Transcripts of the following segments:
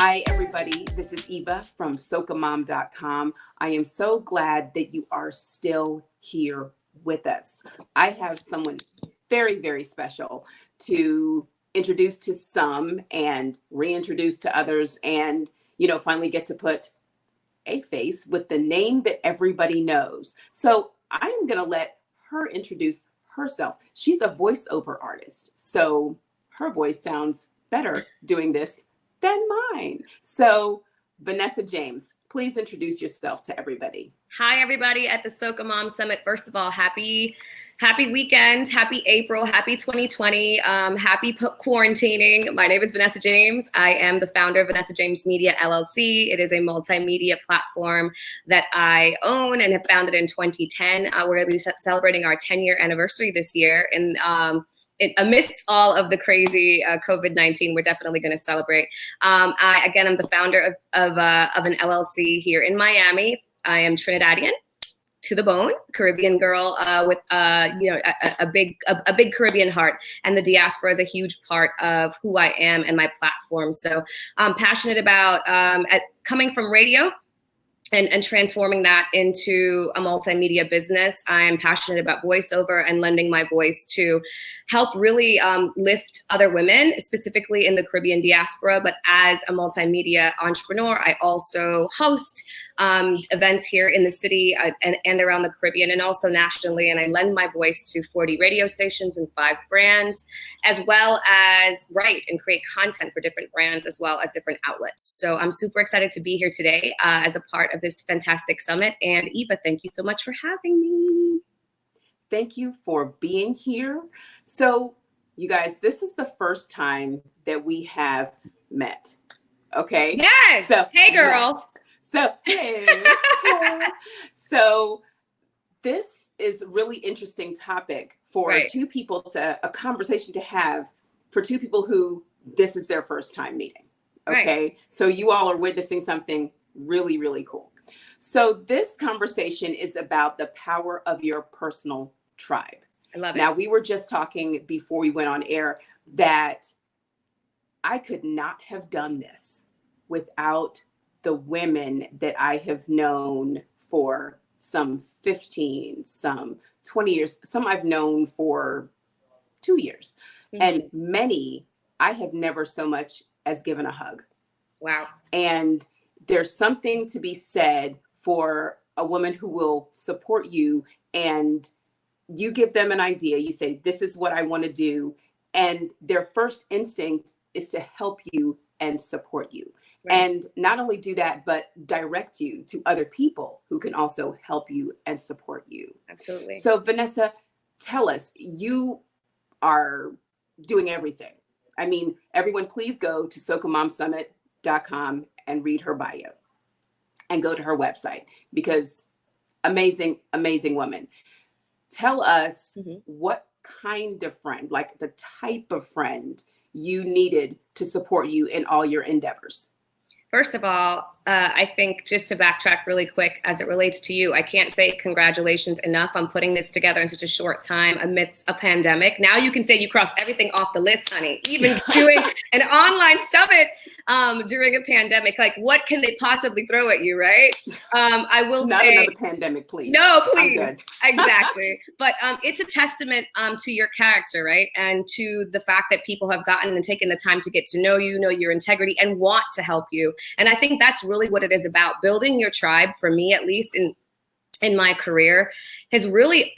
Hi, everybody. This is Eva from SocaMom.com. I am so glad that you are still here with us. I have someone very, very special to introduce to some and reintroduce to others, and, finally get to put a face with the name that everybody knows. So I'm going to let her introduce herself. She's a voiceover artist, so her voice sounds better doing this than mine. So Vanessa James, please introduce yourself to everybody. Hi, everybody at the SocaMom Summit. First of all, happy weekend, happy April, happy 2020, happy quarantining. My name is Vanessa James. I am the founder of Vanessa James Media, LLC. It is a multimedia platform that I own and have founded in 2010. We're going to be celebrating our 10-year anniversary this year. And amidst all of the crazy COVID-19, we're definitely going to celebrate. I'm the founder of an LLC here in Miami. I am Trinidadian to the bone, Caribbean girl with a big Caribbean heart, and the diaspora is a huge part of who I am and my platform. So I'm passionate about coming from radio and transforming that into a multimedia business. I am passionate about voiceover and lending my voice to help really lift other women, specifically in the Caribbean diaspora. But as a multimedia entrepreneur, I also host events here in the city and around the Caribbean and also nationally. And I lend my voice to 40 radio stations and 5 brands, as well as write and create content for different brands, as well as different outlets. So I'm super excited to be here today as a part of this fantastic summit. And Eva, thank you so much for having me. Thank you for being here. So you guys, this is the first time that we have met. Okay. Yes. So, hey, girl. So, hey. So this is a really interesting topic for a conversation to have for two people who this is their first time meeting. Okay. Right. So you all are witnessing something really, really cool. So this conversation is about the power of your personal tribe. I love it. Now, we were just talking before we went on air that I could not have done this without the women that I have known for some 15, some 20 years, some I've known for 2 years. Mm-hmm. And many I have never so much as given a hug. Wow. And there's something to be said for a woman who will support you, and you give them an idea. You say, this is what I want to do. And their first instinct is to help you and support you. Right. And not only do that, but direct you to other people who can also help you and support you. Absolutely. So Vanessa, tell us, you are doing everything. I mean, everyone, please go to SocaMomSummit.com and read her bio and go to her website, because amazing, amazing woman. Tell us what kind of friend, like the type of friend you needed to support you in all your endeavors. First of all, I think just to backtrack really quick as it relates to you, I can't say congratulations enough on putting this together in such a short time amidst a pandemic. Now you can say you crossed everything off the list, honey. Even doing an online summit during a pandemic, like what can they possibly throw at you, right? I will Not say— another pandemic, please. No, please. Exactly. But it's a testament to your character, right? And to the fact that people have gotten and taken the time to get to know you, know your integrity, and want to help you. And I think that's really what it is about. Building your tribe, for me at least, in my career, has really,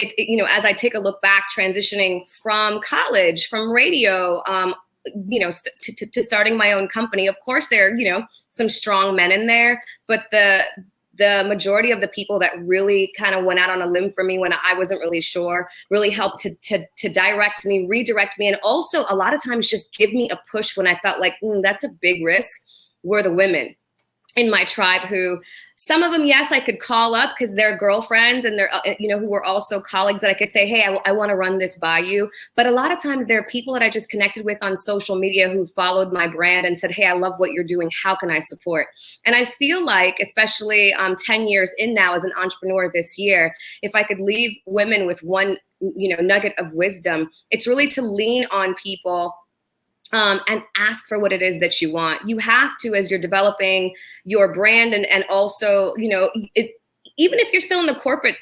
as I take a look back, transitioning from college, from radio, to starting my own company. Of course, there are, some strong men in there, but the majority of the people that really kind of went out on a limb for me when I wasn't really sure, really helped to direct me, redirect me, and also a lot of times just give me a push when I felt like that's a big risk, were the women in my tribe who, some of them, yes, I could call up because they're girlfriends and they're, who were also colleagues that I could say, hey, I want to run this by you. But a lot of times there are people that I just connected with on social media who followed my brand and said, hey, I love what you're doing. How can I support? And I feel like, especially 10 years in now as an entrepreneur this year, if I could leave women with one, nugget of wisdom, it's really to lean on people and ask for what it is that you want. You have to, as you're developing your brand, and also, even if you're still in the corporate,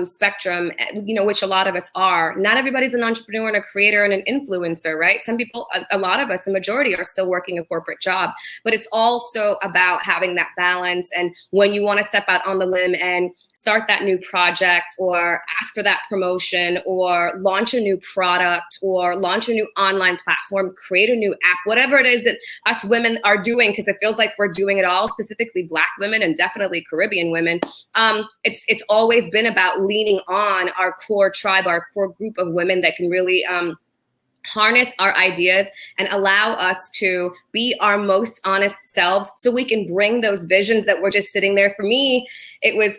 spectrum, which a lot of us are, not everybody's an entrepreneur and a creator and an influencer, right? Some people, a lot of us, the majority, are still working a corporate job, but it's also about having that balance. And when you want to step out on the limb and start that new project, or ask for that promotion, or launch a new product, or launch a new online platform, create a new app, whatever it is that us women are doing, because it feels like we're doing it all, specifically Black women and definitely Caribbean women. It's always been about leaning on our core tribe, our core group of women that can really harness our ideas and allow us to be our most honest selves, so we can bring those visions that were just sitting there. For me, it was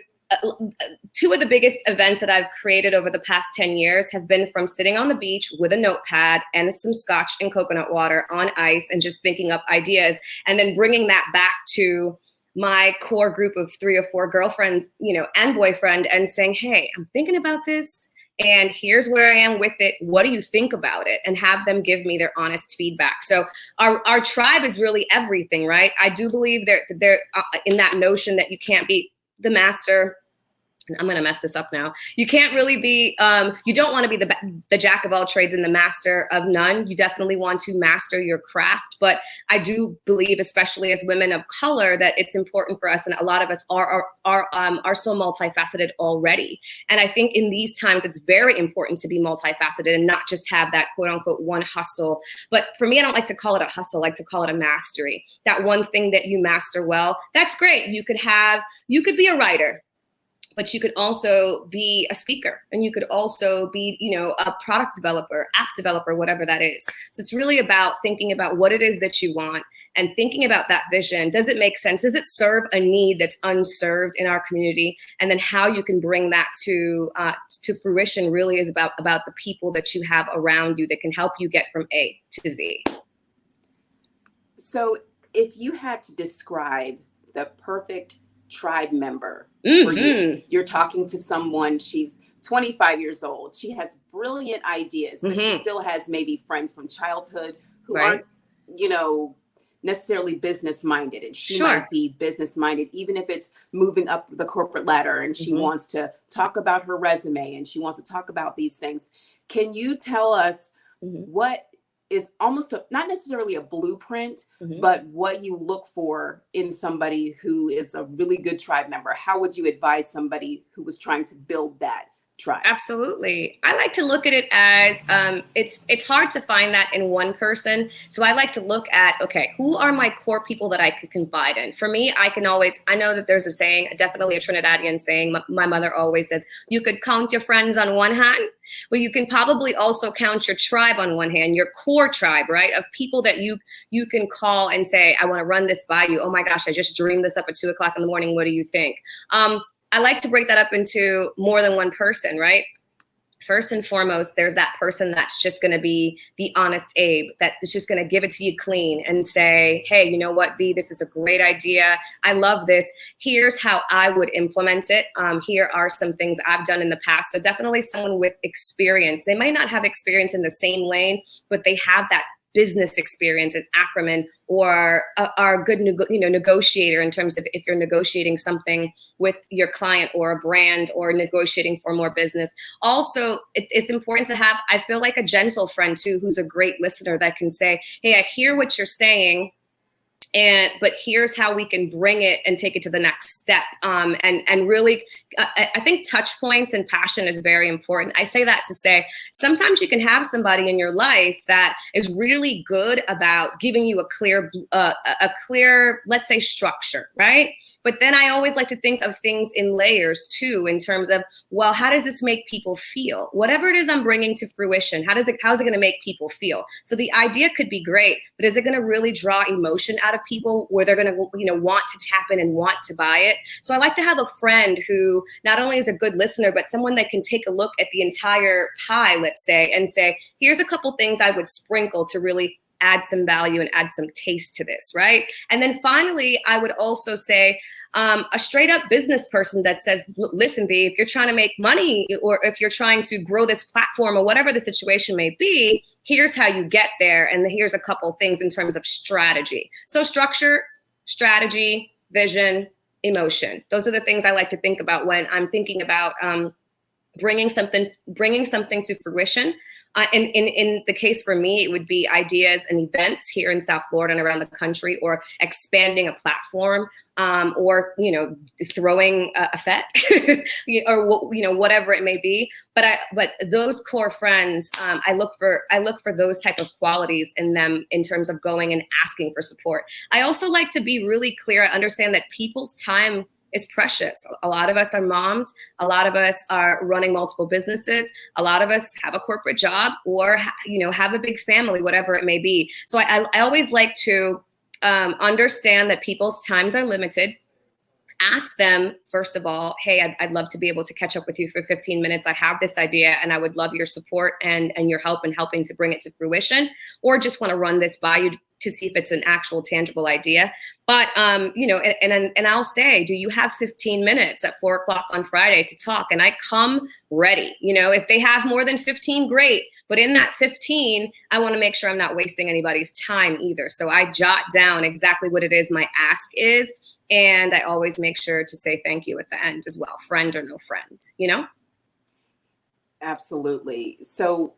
two of the biggest events that I've created over the past 10 years have been from sitting on the beach with a notepad and some scotch and coconut water on ice and just thinking up ideas, and then bringing that back to my core group of 3 or 4 girlfriends, and boyfriend, and saying, hey, I'm thinking about this, and here's where I am with it. What do you think about it? And have them give me their honest feedback. So our tribe is really everything, right? I do believe they're in that notion that you can't be the master. I'm going to mess this up now. You can't really be, you don't want to be the jack of all trades and the master of none. You definitely want to master your craft. But I do believe, especially as women of color, that it's important for us, and a lot of us are so multifaceted already. And I think in these times, it's very important to be multifaceted and not just have that quote unquote one hustle. But for me, I don't like to call it a hustle. I like to call it a mastery. That one thing that you master well, that's great. You could be a writer, but you could also be a speaker, and you could also be, a product developer, app developer, whatever that is. So it's really about thinking about what it is that you want and thinking about that vision. Does it make sense? Does it serve a need that's unserved in our community? And then how you can bring that to fruition really is about the people that you have around you that can help you get from A to Z. So if you had to describe the perfect tribe member for you, you're talking to someone, she's 25 years old, she has brilliant ideas, but she still has maybe friends from childhood who aren't, necessarily business minded, and she might be business minded, even if it's moving up the corporate ladder, and she wants to talk about her resume, and she wants to talk about these things. Can you tell us what is almost not necessarily a blueprint, but what you look for in somebody who is a really good tribe member? How would you advise somebody who was trying to build that tribe? Absolutely. I like to look at it as it's hard to find that in one person. So I like to look at, okay, who are my core people that I could confide in? For me, I know that there's a saying, definitely a Trinidadian saying. My mother always says, you could count your friends on one hand, but you can probably also count your tribe on one hand, your core tribe, right? Of people that you can call and say, I want to run this by you. Oh my gosh, I just dreamed this up at 2:00 in the morning. What do you think? I like to break that up into more than one person, right? First and foremost, there's that person that's just going to be the honest Abe, that is just going to give it to you clean and say, hey, you know what, V, this is a great idea. I love this. Here's how I would implement it. Here are some things I've done in the past. So definitely someone with experience. They might not have experience in the same lane, but they have that business experience and acumen, or are a good negotiator in terms of if you're negotiating something with your client or a brand, or negotiating for more business. Also, it's important to have, I feel like, a gentle friend too, who's a great listener that can say, hey, I hear what you're saying, but here's how we can bring it and take it to the next step. And really, I think touch points and passion is very important. I say that to say, sometimes you can have somebody in your life that is really good about giving you a clear, let's say, structure, right? But then I always like to think of things in layers too, in terms of, well, how does this make people feel? Whatever it is I'm bringing to fruition, how's it going to make people feel? So the idea could be great, but is it going to really draw emotion out of people where they're going to, want to tap in and want to buy it? So I like to have a friend who not only is a good listener, but someone that can take a look at the entire pie, let's say, and say, here's a couple things I would sprinkle to really add some value and add some taste to this, right? And then finally, I would also say a straight up business person that says, listen, B, if you're trying to make money or if you're trying to grow this platform or whatever the situation may be, here's how you get there. And here's a couple things in terms of strategy. So structure, strategy, vision, emotion. Those are the things I like to think about when I'm thinking about bringing something to fruition. In the case for me, it would be ideas and events here in South Florida and around the country, or expanding a platform, or throwing a fet, or whatever it may be. But those core friends, I look for those type of qualities in them in terms of going and asking for support. I also like to be really clear. I understand that people's time is precious. A lot of us are moms. A lot of us are running multiple businesses. A lot of us have a corporate job or, have a big family, whatever it may be. So I always like to understand that people's times are limited. Ask them, first of all, hey, I'd love to be able to catch up with you for 15 minutes. I have this idea and I would love your support and your help in helping to bring it to fruition, or just want to run this by you to see if it's an actual tangible idea. But, and I'll say, do you have 15 minutes at 4:00 on Friday to talk? And I come ready. If they have more than 15, great. But in that 15, I want to make sure I'm not wasting anybody's time either. So I jot down exactly what it is my ask is. And I always make sure to say thank you at the end as well, friend or no friend, Absolutely. So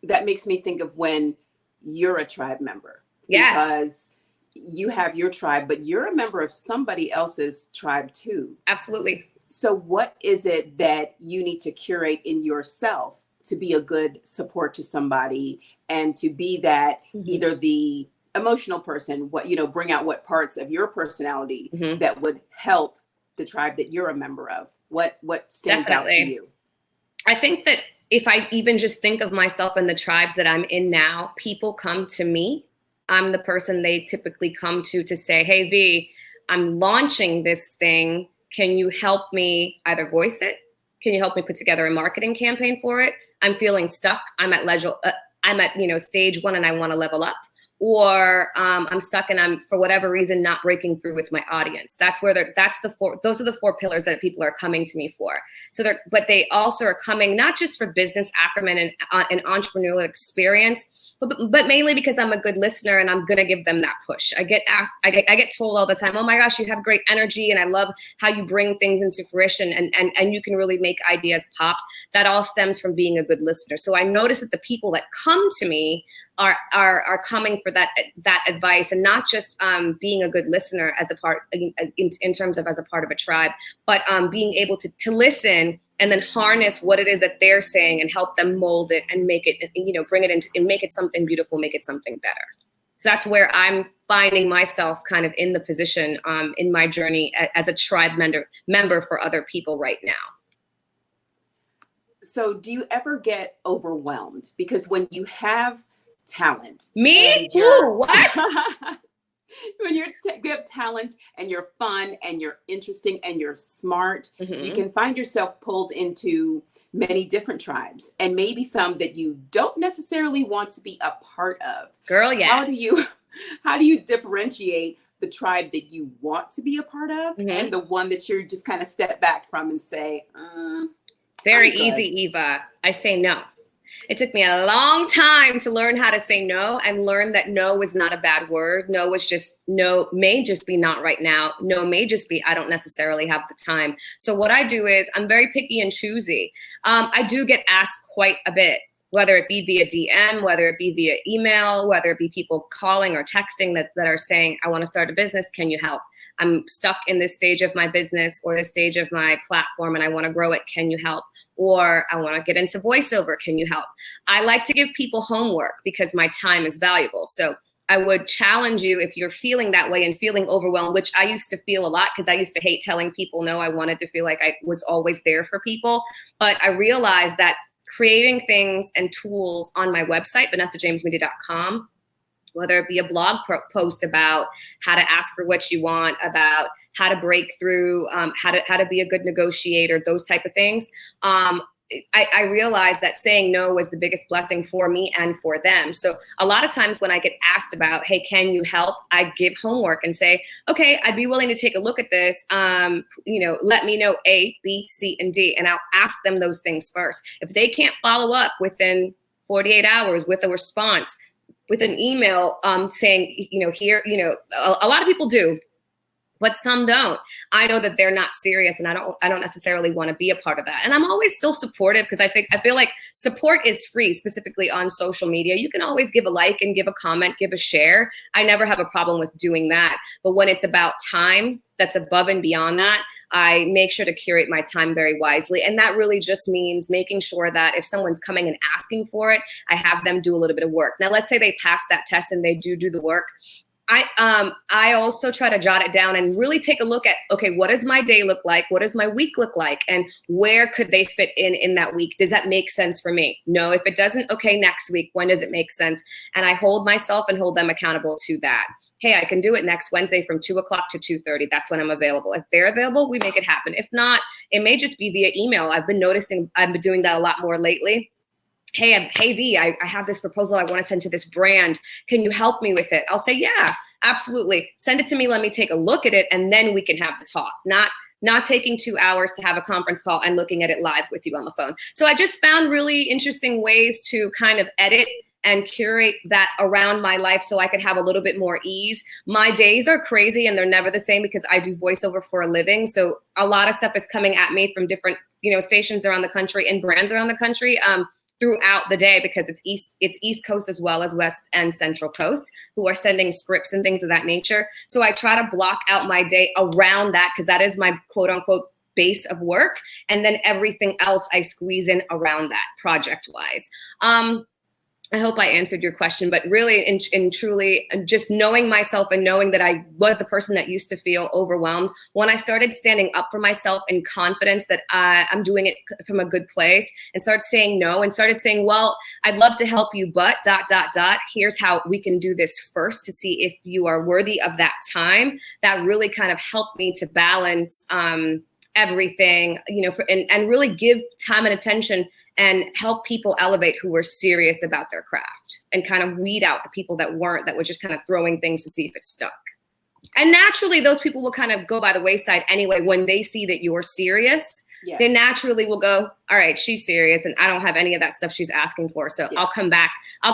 that makes me think of when you're a tribe member. Yes. Because you have your tribe, but you're a member of somebody else's tribe too. Absolutely. So what is it that you need to curate in yourself to be a good support to somebody and to be that either the emotional person, bring out what parts of your personality that would help the tribe that you're a member of? What stands out to you? I think that if I even just think of myself and the tribes that I'm in now, people come to me. I'm the person they typically come to say, hey, V, I'm launching this thing. Can you help me either voice it? Can you help me put together a marketing campaign for it? I'm feeling stuck. I'm at stage 1 and I want to level up. Or I'm stuck and I'm, for whatever reason, not breaking through with my audience. Those are the 4 pillars that people are coming to me for. But they also are coming not just for business acumen and entrepreneurial experience, but mainly because I'm a good listener and I'm gonna give them that push. I get asked, I get told all the time, oh my gosh, you have great energy and I love how you bring things into fruition and you can really make ideas pop. That all stems from being a good listener. So I notice that the people that come to me are coming for that advice, and not just being a good listener as a part in terms of as a part of a tribe, but being able to listen and then harness what it is that they're saying and help them mold it and make it, bring it into and make it something beautiful, make it something better. So that's where I'm finding myself kind of in the position in my journey as a tribe member for other people right now. So do you ever get overwhelmed? Because when you have talent. Me? Ooh, what? When you have talent and you're fun and you're interesting and you're smart, you can find yourself pulled into many different tribes and maybe some that you don't necessarily want to be a part of. Girl, yes. How do you differentiate the tribe that you want to be a part of and the one that you're just kind of step back from and say, very easy, Eva. I say no. It took me a long time to learn how to say no and learn that no was not a bad word. No may just be not right now. No may just be I don't necessarily have the time. So what I do is I'm very picky and choosy. I do get asked quite a bit, whether it be via DM, whether it be via email, whether it be people calling or texting that are saying, I want to start a business. Can you help? I'm stuck in this stage of my business or this stage of my platform and I want to grow it. Can you help? Or I want to get into voiceover. Can you help? I like to give people homework because my time is valuable. So I would challenge you if you're feeling that way and feeling overwhelmed, which I used to feel a lot because I used to hate telling people no. I wanted to feel like I was always there for people. But I realized that creating things and tools on my website, vanessajamesmedia.com, whether it be a blog post about how to ask for what you want, about how to break through, how to be a good negotiator, those type of things. I realized that saying no was the biggest blessing for me and for them. So a lot of times when I get asked about, hey, can you help? I give homework and say, okay, I'd be willing to take a look at this. Let me know A, B, C, and D, and I'll ask them those things first. If they can't follow up within 48 hours with a response, with an email saying, a lot of people do, but some don't. I know that they're not serious, and I don't necessarily want to be a part of that. And I'm always still supportive, because I feel like support is free, specifically on social media. You can always give a like and give a comment, give a share. I never have a problem with doing that. But when it's about time that's above and beyond that, I make sure to curate my time very wisely. And that really just means making sure that if someone's coming and asking for it, I have them do a little bit of work. Now, let's say they pass that test and they do the work. I also try to jot it down and really take a look at, okay, what does my day look like? What does my week look like? And where could they fit in that week? Does that make sense for me? No. If it doesn't, okay, next week, when does it make sense? And I hold myself and hold them accountable to that. Hey, I can do it next Wednesday from 2 o'clock to 2:30. That's when I'm available. If they're available, we make it happen. If not, it may just be via email. I've been doing that a lot more lately. Hey V, I have this proposal I want to send to this brand. Can you help me with it? I'll say, yeah, absolutely. Send it to me. Let me take a look at it. And then we can have the talk. Not taking 2 hours to have a conference call and looking at it live with you on the phone. So I just found really interesting ways to kind of edit and curate that around my life so I could have a little bit more ease. My days are crazy and they're never the same because I do voiceover for a living. So a lot of stuff is coming at me from different, stations around the country and brands around the country. Throughout the day, because it's East Coast as well as West and Central Coast who are sending scripts and things of that nature. So I try to block out my day around that, because that is my quote unquote base of work. And then everything else I squeeze in around that project wise. I hope I answered your question, but really and truly just knowing myself and knowing that I was the person that used to feel overwhelmed. When I started standing up for myself in confidence that I'm doing it from a good place, and started saying no and started saying, well, I'd love to help you, but ... here's how we can do this first to see if you are worthy of that time. That really kind of helped me to balance everything, and really give time and attention and help people elevate who were serious about their craft, and kind of weed out the people that weren't, that were just kind of throwing things to see if it stuck. And naturally, those people will kind of go by the wayside anyway. When they see that you're serious, yes, they naturally will go, all right, she's serious and I don't have any of that stuff she's asking for. So yeah, I'll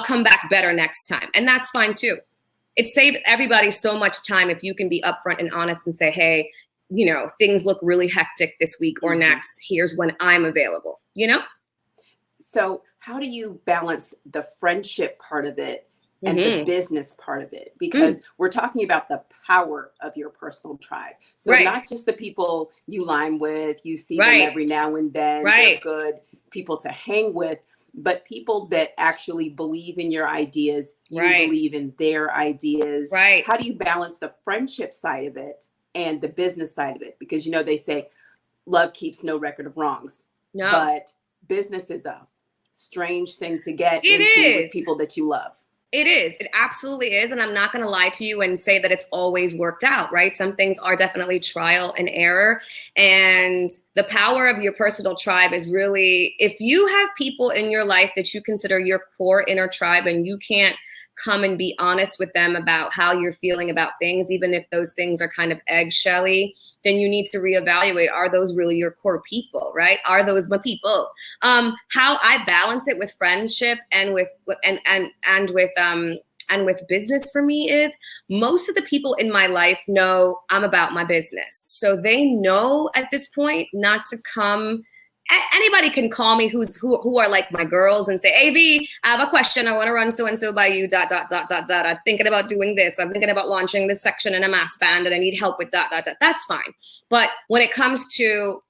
come back better next time. And that's fine too. It saved everybody so much time if you can be upfront and honest and say, hey, things look really hectic this week or next. Here's when I'm available, So how do you balance the friendship part of it and the business part of it? Because we're talking about the power of your personal tribe. So not just the people you line with, you see them every now and then, they're good people to hang with, but people that actually believe in your ideas, you believe in their ideas. How do you balance the friendship side of it and the business side of it? Because, they say love keeps no record of wrongs. No. But business is a strange thing to get into with people that you love. It is. It absolutely is. And I'm not going to lie to you and say that it's always worked out, right? Some things are definitely trial and error. And the power of your personal tribe is really, if you have people in your life that you consider your core inner tribe and you can't come and be honest with them about how you're feeling about things, even if those things are kind of eggshelly, then you need to reevaluate, are those really your core people, right? Are those my people? How I balance it with friendship and with business for me is, most of the people in my life know I'm about my business. So they know at this point not to come. Anybody can call me who are like my girls and say, hey, V, I have a question. I want to run so-and-so by you, ... I'm thinking about doing this. I'm thinking about launching this section in a mass band and I need help with ... That's fine. But when it comes to,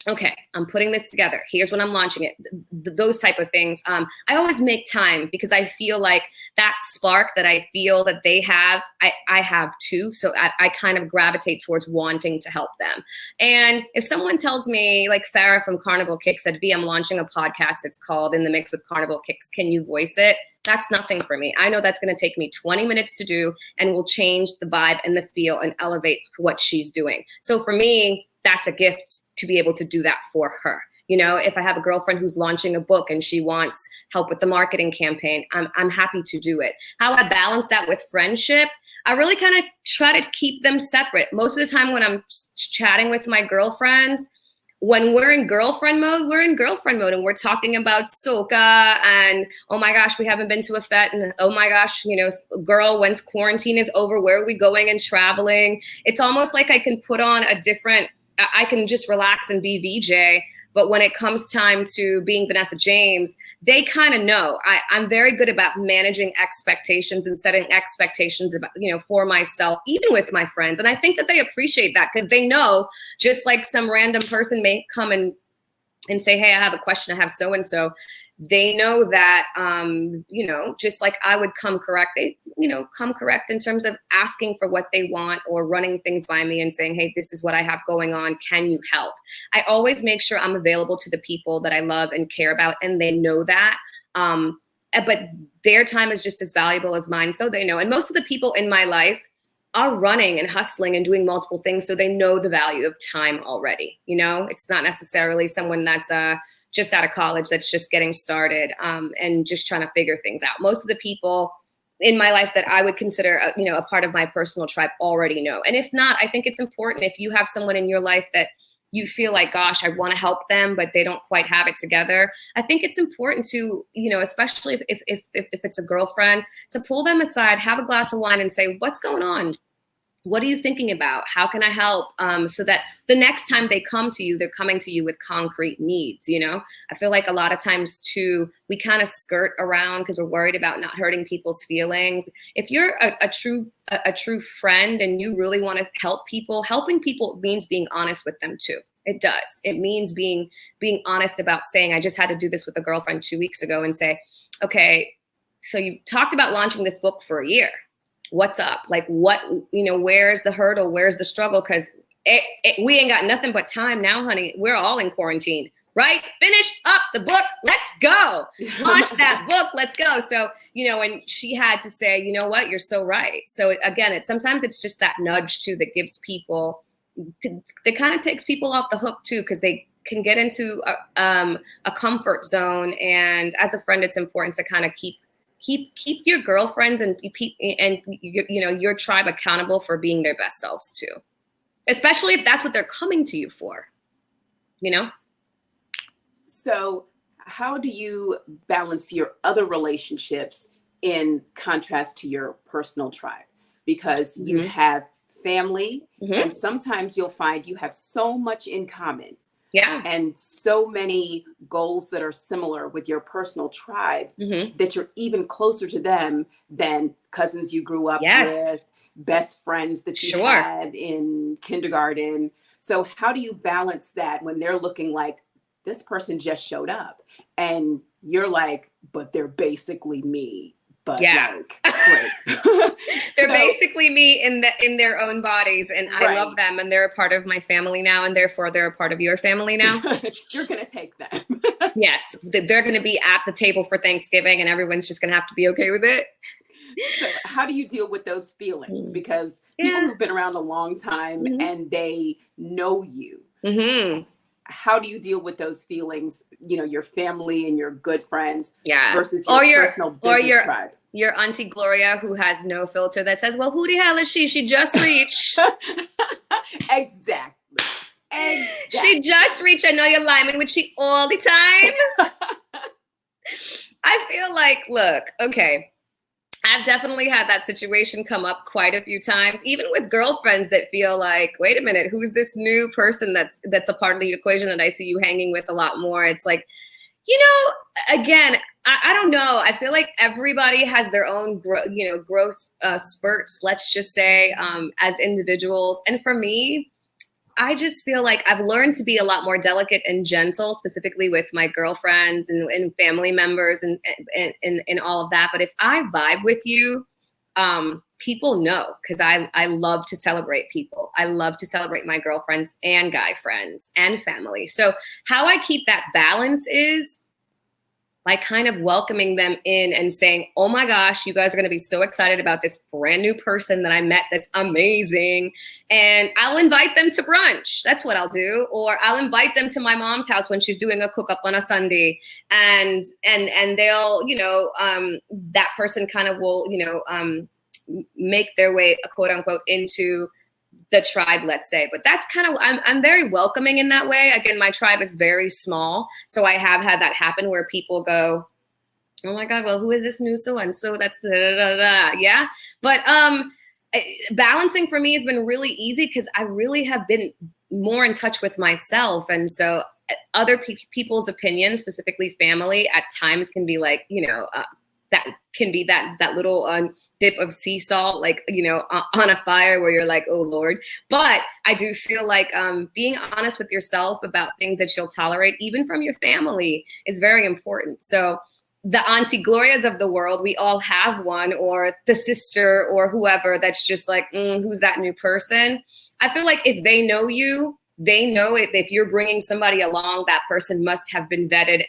okay, I'm putting this together, here's when I'm launching it, those type of things, I always make time, because I feel like that spark that I feel that they have, I have too. So I kind of gravitate towards wanting to help them. And if someone tells me, like Farah from Carnival Kicks said, V, I'm launching a podcast, it's called In the Mix with Carnival Kicks, can you voice it? That's nothing for me. I know that's going to take me 20 minutes to do and will change the vibe and the feel and elevate what she's doing. So for me, that's a gift to be able to do that for her. You know, if I have a girlfriend who's launching a book and she wants help with the marketing campaign, I'm happy to do it. How I balance that with friendship, I really kind of try to keep them separate. Most of the time when I'm chatting with my girlfriends, when we're in girlfriend mode, and we're talking about Soca and, oh my gosh, we haven't been to a fete, and oh my gosh, you know, girl, once quarantine is over, where are we going and traveling? It's almost like I can put on I can just relax and be VJ. But when it comes time to being Vanessa James, they kind of know. I'm very good about managing expectations and setting expectations about, you know, for myself, even with my friends. And I think that they appreciate that because they know, just like some random person may come and say, hey, I have a question, I have so-and-so. They know that, you know, just like I would come correct, they, you know, come correct in terms of asking for what they want or running things by me and saying, hey, this is what I have going on. Can you help? I always make sure I'm available to the people that I love and care about, and they know that. But their time is just as valuable as mine, so they know. And most of the people in my life are running and hustling and doing multiple things, so they know the value of time already. You know, it's not necessarily someone that's just out of college that's just getting started and just trying to figure things out. Most of the people in my life that I would consider, you know, a part of my personal tribe already know. And if not, I think it's important if you have someone in your life that you feel like, gosh, I want to help them, but they don't quite have it together. I think it's important to, you know, especially if it's a girlfriend, to pull them aside, have a glass of wine and say, what's going on? What are you thinking about? How can I help? So that the next time they come to you, they're coming to you with concrete needs. You know, I feel like a lot of times too, we kind of skirt around because we're worried about not hurting people's feelings. If you're a true friend and you really want to help people, helping people means being honest with them too. It does. It means being honest about saying, I just had to do this with a girlfriend 2 weeks ago and say, okay, so you talked about launching this book for a year. What's up? Like what, you know, where's the hurdle? Where's the struggle? Because we ain't got nothing but time now, honey. We're all in quarantine, right? Finish up the book. Let's go. Launch that book. Let's go. So, you know, and she had to say, you know what? You're so right. So again, sometimes it's just that nudge too that gives people, that kind of takes people off the hook too, because they can get into a comfort zone. And as a friend, it's important to kind of keep your girlfriends and you know, your tribe accountable for being their best selves too, especially if that's what they're coming to you for, you know? So how do you balance your other relationships in contrast to your personal tribe? Because you have family and sometimes you'll find you have so much in common. Yeah. And so many goals that are similar with your personal tribe that you're even closer to them than cousins you grew up with, best friends that you had in kindergarten. So how do you balance that when they're looking like, this person just showed up and you're like, but they're basically me. But like, great. They're basically me in their own bodies, and I love them, and they're a part of my family now, and therefore they're a part of your family now. You're gonna take them. Yes, they're gonna be at the table for Thanksgiving, and everyone's just gonna have to be okay with it. So how do you deal with those feelings? Because people who've been around a long time and they know you. How do you deal with those feelings, you know, your family and your good friends versus your personal business tribe? Your Auntie Gloria, who has no filter, that says, well, who the hell is she? She just reached. Exactly. She just reached. I know you're lying with she all the time. I feel like, look, okay. I've definitely had that situation come up quite a few times, even with girlfriends that feel like, wait a minute, who's this new person that's a part of the equation that I see you hanging with a lot more? It's like, you know, again, I don't know. I feel like everybody has their own, growth spurts, let's just say, as individuals. And for me, I just feel like I've learned to be a lot more delicate and gentle, specifically with my girlfriends and family members and all of that. But if I vibe with you, people know, because I love to celebrate people. I love to celebrate my girlfriends and guy friends and family. So how I keep that balance is by kind of welcoming them in and saying, oh my gosh, you guys are going to be so excited about this brand new person that I met that's amazing. And I'll invite them to brunch. That's what I'll do. Or I'll invite them to my mom's house when she's doing a cook up on a Sunday. And they'll, that person kind of will, make their way, quote unquote, into the tribe, let's say. But that's kind of, I'm very welcoming in that way. Again, my tribe is very small. So I have had that happen where people go, oh my God, well, who is this new so-and-so? That's da-da-da-da. Yeah. But balancing for me has been really easy because I really have been more in touch with myself. And so other people's opinions, specifically family, at times can be like, that can be that little dip of sea salt, like, on a fire where you're like, oh Lord. But I do feel like being honest with yourself about things that you'll tolerate, even from your family, is very important. So the Auntie Glorias of the world, we all have one, or the sister or whoever that's just like, who's that new person? I feel like if they know you, they know it. If you're bringing somebody along, that person must have been vetted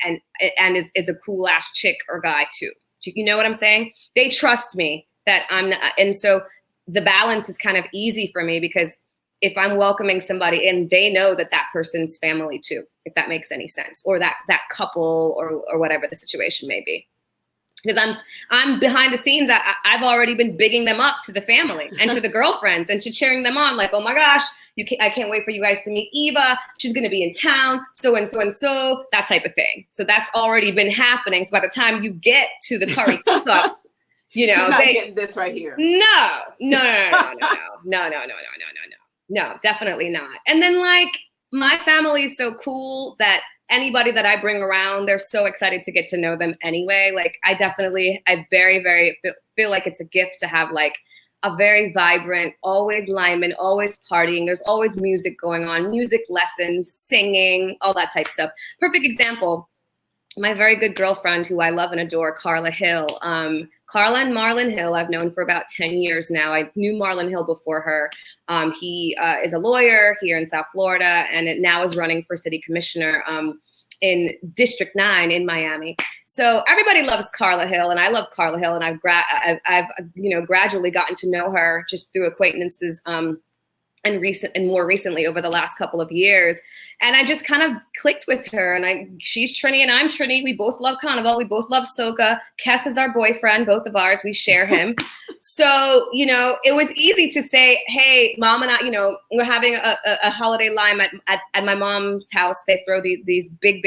and is a cool ass chick or guy too. You know what I'm saying? They trust me that I'm not. And so the balance is kind of easy for me because if I'm welcoming somebody in, they know that that person's family too, if that makes any sense, or that couple or whatever the situation may be. Because I'm behind the scenes, I've already been bigging them up to the family and to the girlfriends and to cheering them on, like, oh my gosh, I can't wait for you guys to meet Eva. She's going to be in town, so and so and so, that type of thing. So that's already been happening. So by the time you get to the curry cook-up, you're not getting this right here. No, definitely not. And then like my family is so cool that anybody that I bring around, they're so excited to get to know them anyway. Like I very, very feel like it's a gift to have like a very vibrant, always lyman, always partying. There's always music going on, music lessons, singing, all that type of stuff. Perfect example. My very good girlfriend who I love and adore, Carla Hill. Carla and Marlon Hill, I've known for about 10 years now. I knew Marlon Hill before her. He is a lawyer here in South Florida and now is running for city commissioner in District 9 in Miami. So everybody loves Carla Hill and I love Carla Hill and I've gradually gotten to know her just through acquaintances and more recently over the last couple of years. And I just kind of clicked with her and she's Trini and I'm Trini. We both love Carnival. We both love Soca. Kes is our boyfriend, both of ours. We share him. So, it was easy to say, hey, mom and I, we're having a holiday lime at my mom's house. They throw these big,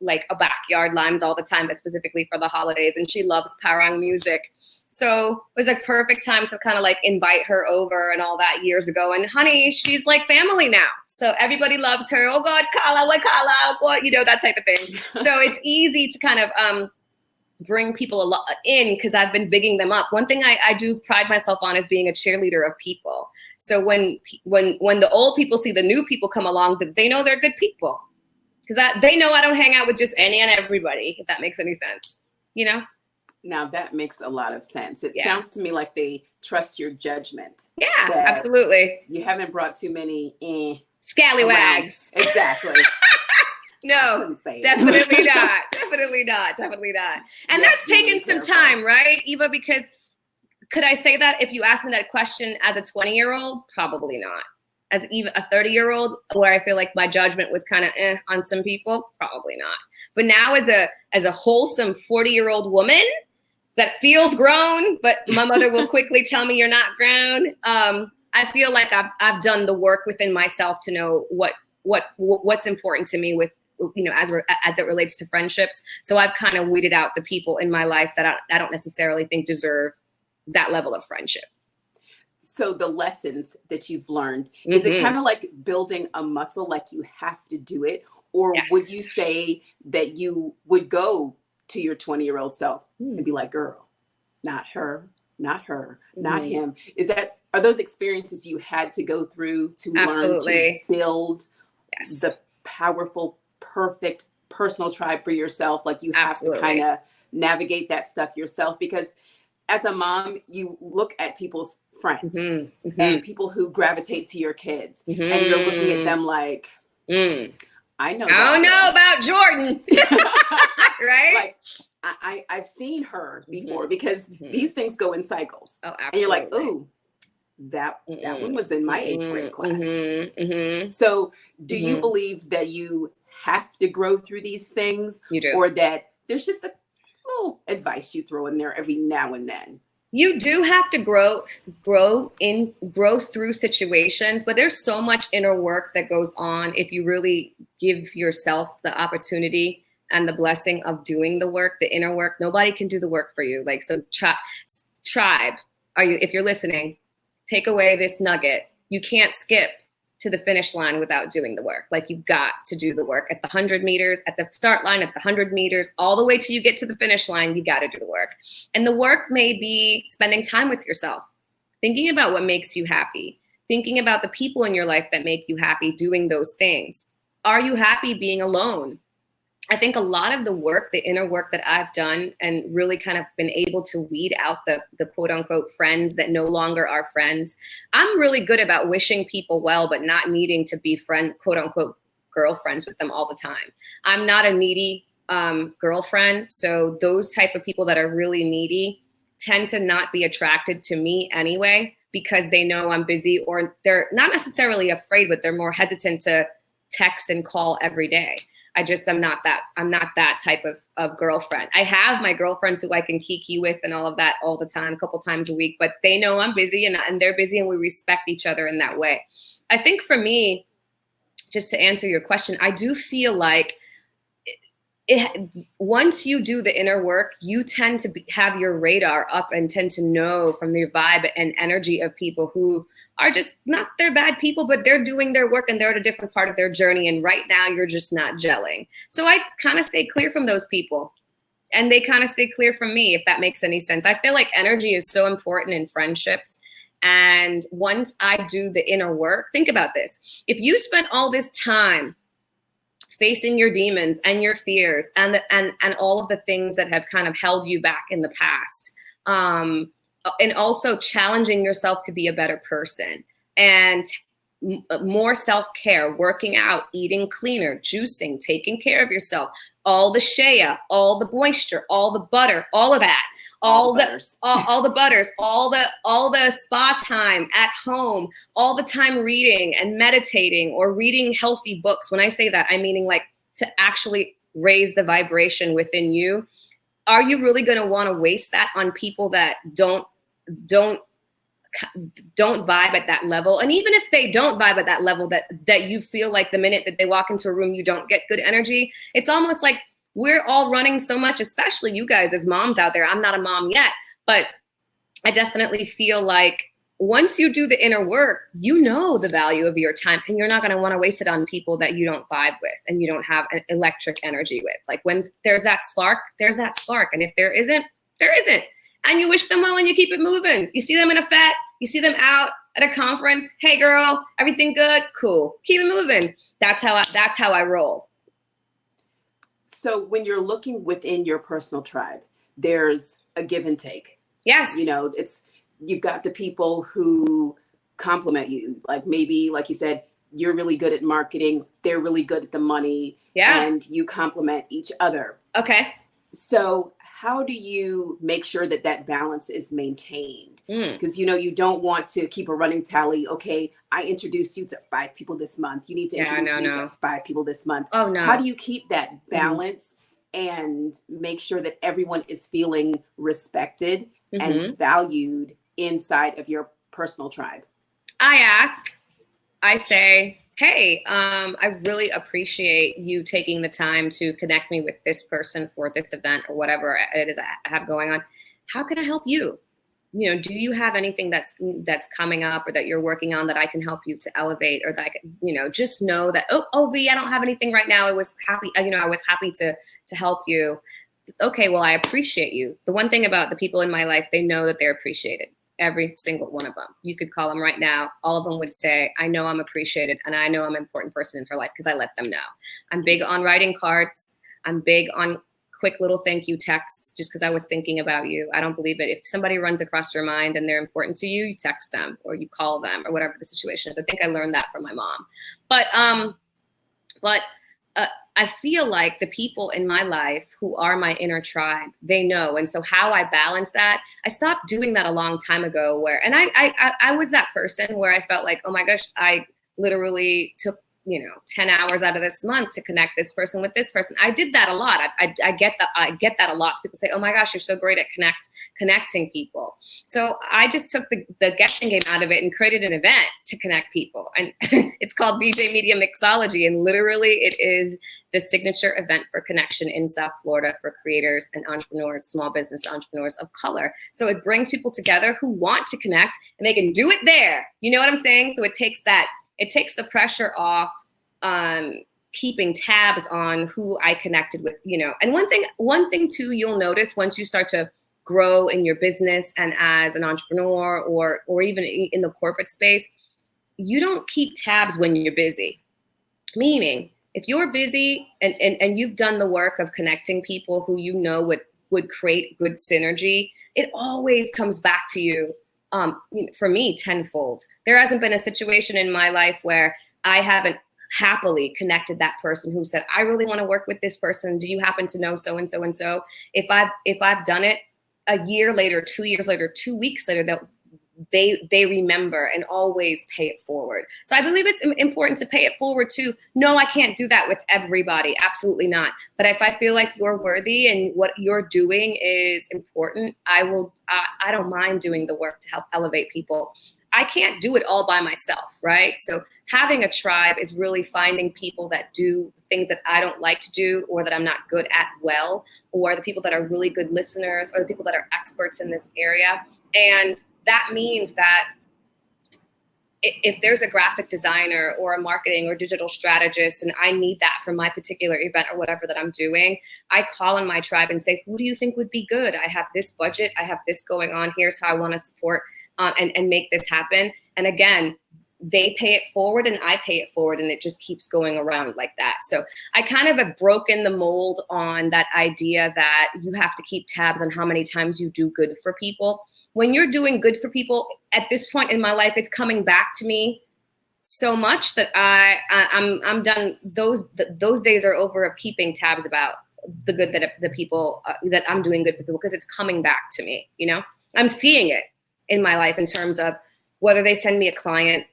like a backyard limes all the time, but specifically for the holidays. And she loves parang music. So it was a perfect time to kind of like invite her over and all that years ago. And honey, she's like family now. So everybody loves her. Oh God, Kala, what Kala, what, that type of thing. So it's easy to kind of bring people in because I've been bigging them up. One thing I do pride myself on is being a cheerleader of people. So when the old people see the new people come along, that they know they're good people. Because they know I don't hang out with just any and everybody, if that makes any sense, Now that makes a lot of sense. It sounds to me like they trust your judgment. Yeah, absolutely. You haven't brought too many scallywags. Around. Exactly. No, definitely not. Definitely not. And that's taken some time, right, Eva? Because could I say that if you asked me that question as a 20-year-old? Probably not. As even a 30-year-old, where I feel like my judgment was kind of on some people, probably not. But now as a wholesome 40-year-old woman that feels grown, but my mother will quickly tell me you're not grown. I feel like I've done the work within myself to know what's important to me with, as it relates to friendships. So I've kind of weeded out the people in my life that I don't necessarily think deserve that level of friendship. So the lessons that you've learned, is it kind of like building a muscle, like you have to do it? Or would you say that you would go to your 20-year-old self and be like, girl, not her, not him? Are those experiences you had to go through to learn to build the powerful, perfect personal tribe for yourself? Like you have to kind of navigate that stuff yourself, because as a mom, you look at people's friends and people who gravitate to your kids and you're looking at them like, I know. I don't know about Jordan. Right? Like, I've seen her before because these things go in cycles. Oh, absolutely. And you're like, ooh, that one was in my 8th grade class. So do you believe that you have to grow through these things? You do. Or that there's just a little advice you throw in there every now and then? You do have to grow through situations, but there's so much inner work that goes on if you really give yourself the opportunity and the blessing of doing the work, the inner work. Nobody can do the work for you. Like, so tribe, if you're listening, take away this nugget. You can't skip to the finish line without doing the work. Like, you've got to do the work at the 100 meters, at the start line, at the 100 meters, all the way till you get to the finish line. You got to do the work. And the work may be spending time with yourself, thinking about what makes you happy, thinking about the people in your life that make you happy, doing those things. Are you happy being alone? I think a lot of the work, the inner work that I've done and really kind of been able to weed out the quote unquote friends that no longer are friends. I'm really good about wishing people well, but not needing to be quote unquote girlfriends with them all the time. I'm not a needy girlfriend. So those type of people that are really needy tend to not be attracted to me anyway, because they know I'm busy, or they're not necessarily afraid, but they're more hesitant to text and call every day. I'm not that type of girlfriend. I have my girlfriends who I can kiki with and all of that all the time, a couple times a week, but they know I'm busy and they're busy, and we respect each other in that way. I think for me, just to answer your question, I do feel like once you do the inner work, you tend to have your radar up and tend to know from your vibe and energy of people who are just not, they're bad people, but they're doing their work and they're at a different part of their journey. And right now you're just not gelling. So I kind of stay clear from those people, and they kind of stay clear from me, if that makes any sense. I feel like energy is so important in friendships. And once I do the inner work, think about this. If you spent all this time facing your demons and your fears and all of the things that have kind of held you back in the past, and also challenging yourself to be a better person, and more self-care, working out, eating cleaner, juicing, taking care of yourself, all the shea, all the moisture, all the butter, all of that, all the butters, all the spa time at home, all the time reading and meditating or reading healthy books. When I say that, I'm meaning like to actually raise the vibration within you. Are you really going to want to waste that on people that don't vibe at that level? And even if they don't vibe at that level, that you feel like the minute that they walk into a room, you don't get good energy. It's almost like we're all running so much, especially you guys as moms out there. I'm not a mom yet, but I definitely feel like once you do the inner work, you know the value of your time, and you're not going to want to waste it on people that you don't vibe with and you don't have an electric energy with. Like, when there's that spark, there's that spark. And if there isn't, there isn't. And you wish them well and you keep it moving. You see them in a fete, you see them out at a conference. Hey girl, everything good? Cool. Keep it moving. That's how I roll. So when you're looking within your personal tribe, there's a give and take. Yes. You know, you've got the people who compliment you. Like, maybe, like you said, you're really good at marketing. They're really good at the money. Yeah. And you compliment each other. Okay. So how do you make sure that balance is maintained? Because, you don't want to keep a running tally. Okay, I introduced you to 5 people this month. You need to introduce me to 5 people this month. Oh, no. How do you keep that balance and make sure that everyone is feeling respected and valued inside of your personal tribe? I say, hey, I really appreciate you taking the time to connect me with this person for this event or whatever it is I have going on. How can I help you? Do you have anything that's coming up or that you're working on that I can help you to elevate, or that I can, just know that, V, I don't have anything right now. I was happy to help you. Okay, well, I appreciate you. The one thing about the people in my life, they know that they're appreciated. Every single one of them. You could call them right now. All of them would say, I know I'm appreciated, and I know I'm an important person in her life because I let them know. I'm big on writing cards. I'm big on quick little thank you texts just because I was thinking about you. I don't believe it. If somebody runs across your mind and they're important to you, you text them or you call them or whatever the situation is. I think I learned that from my mom. But I feel like the people in my life who are my inner tribe, they know. And so how I balance that, I stopped doing that a long time ago and I was that person where I felt like, oh my gosh, I literally took, 10 hours out of this month to connect this person with this person. I did that a lot. I get that a lot. People say, oh my gosh, you're so great at connecting people. So I just took the guessing game out of it and created an event to connect people. And it's called BJ Media Mixology. And literally it is the signature event for connection in South Florida for creators and entrepreneurs, small business entrepreneurs of color. So it brings people together who want to connect and they can do it there. You know what I'm saying? So it takes the pressure off keeping tabs on who I connected with, And one thing too, you'll notice once you start to grow in your business and as an entrepreneur or even in the corporate space, you don't keep tabs when you're busy. Meaning, if you're busy and you've done the work of connecting people who would create good synergy, it always comes back to you. For me, tenfold. There hasn't been a situation in my life where I haven't happily connected that person who said, I really want to work with this person. Do you happen to know so and so and so? If I've done it a year later, 2 years later, 2 weeks later, they remember and always pay it forward. So I believe it's important to pay it forward too. No, I can't do that with everybody. Absolutely not. But if I feel like you're worthy and what you're doing is important, I don't mind doing the work to help elevate people. I can't do it all by myself, right? So having a tribe is really finding people that do things that I don't like to do or that I'm not good at well, or the people that are really good listeners or the people that are experts in this area. And that means that if there's a graphic designer or a marketing or digital strategist and I need that for my particular event or whatever that I'm doing, I call in my tribe and say, who do you think would be good? I have this budget. I have this going on. Here's how I want to support and make this happen. And again, they pay it forward and I pay it forward and it just keeps going around like that. So I kind of have broken the mold on that idea that you have to keep tabs on how many times you do good for people. When you're doing good for people, at this point in my life, it's coming back to me so much that I'm done. Those days are over of keeping tabs about the good that the people that I'm doing good for people, because it's coming back to me. I'm seeing it in my life in terms of whether they send me a client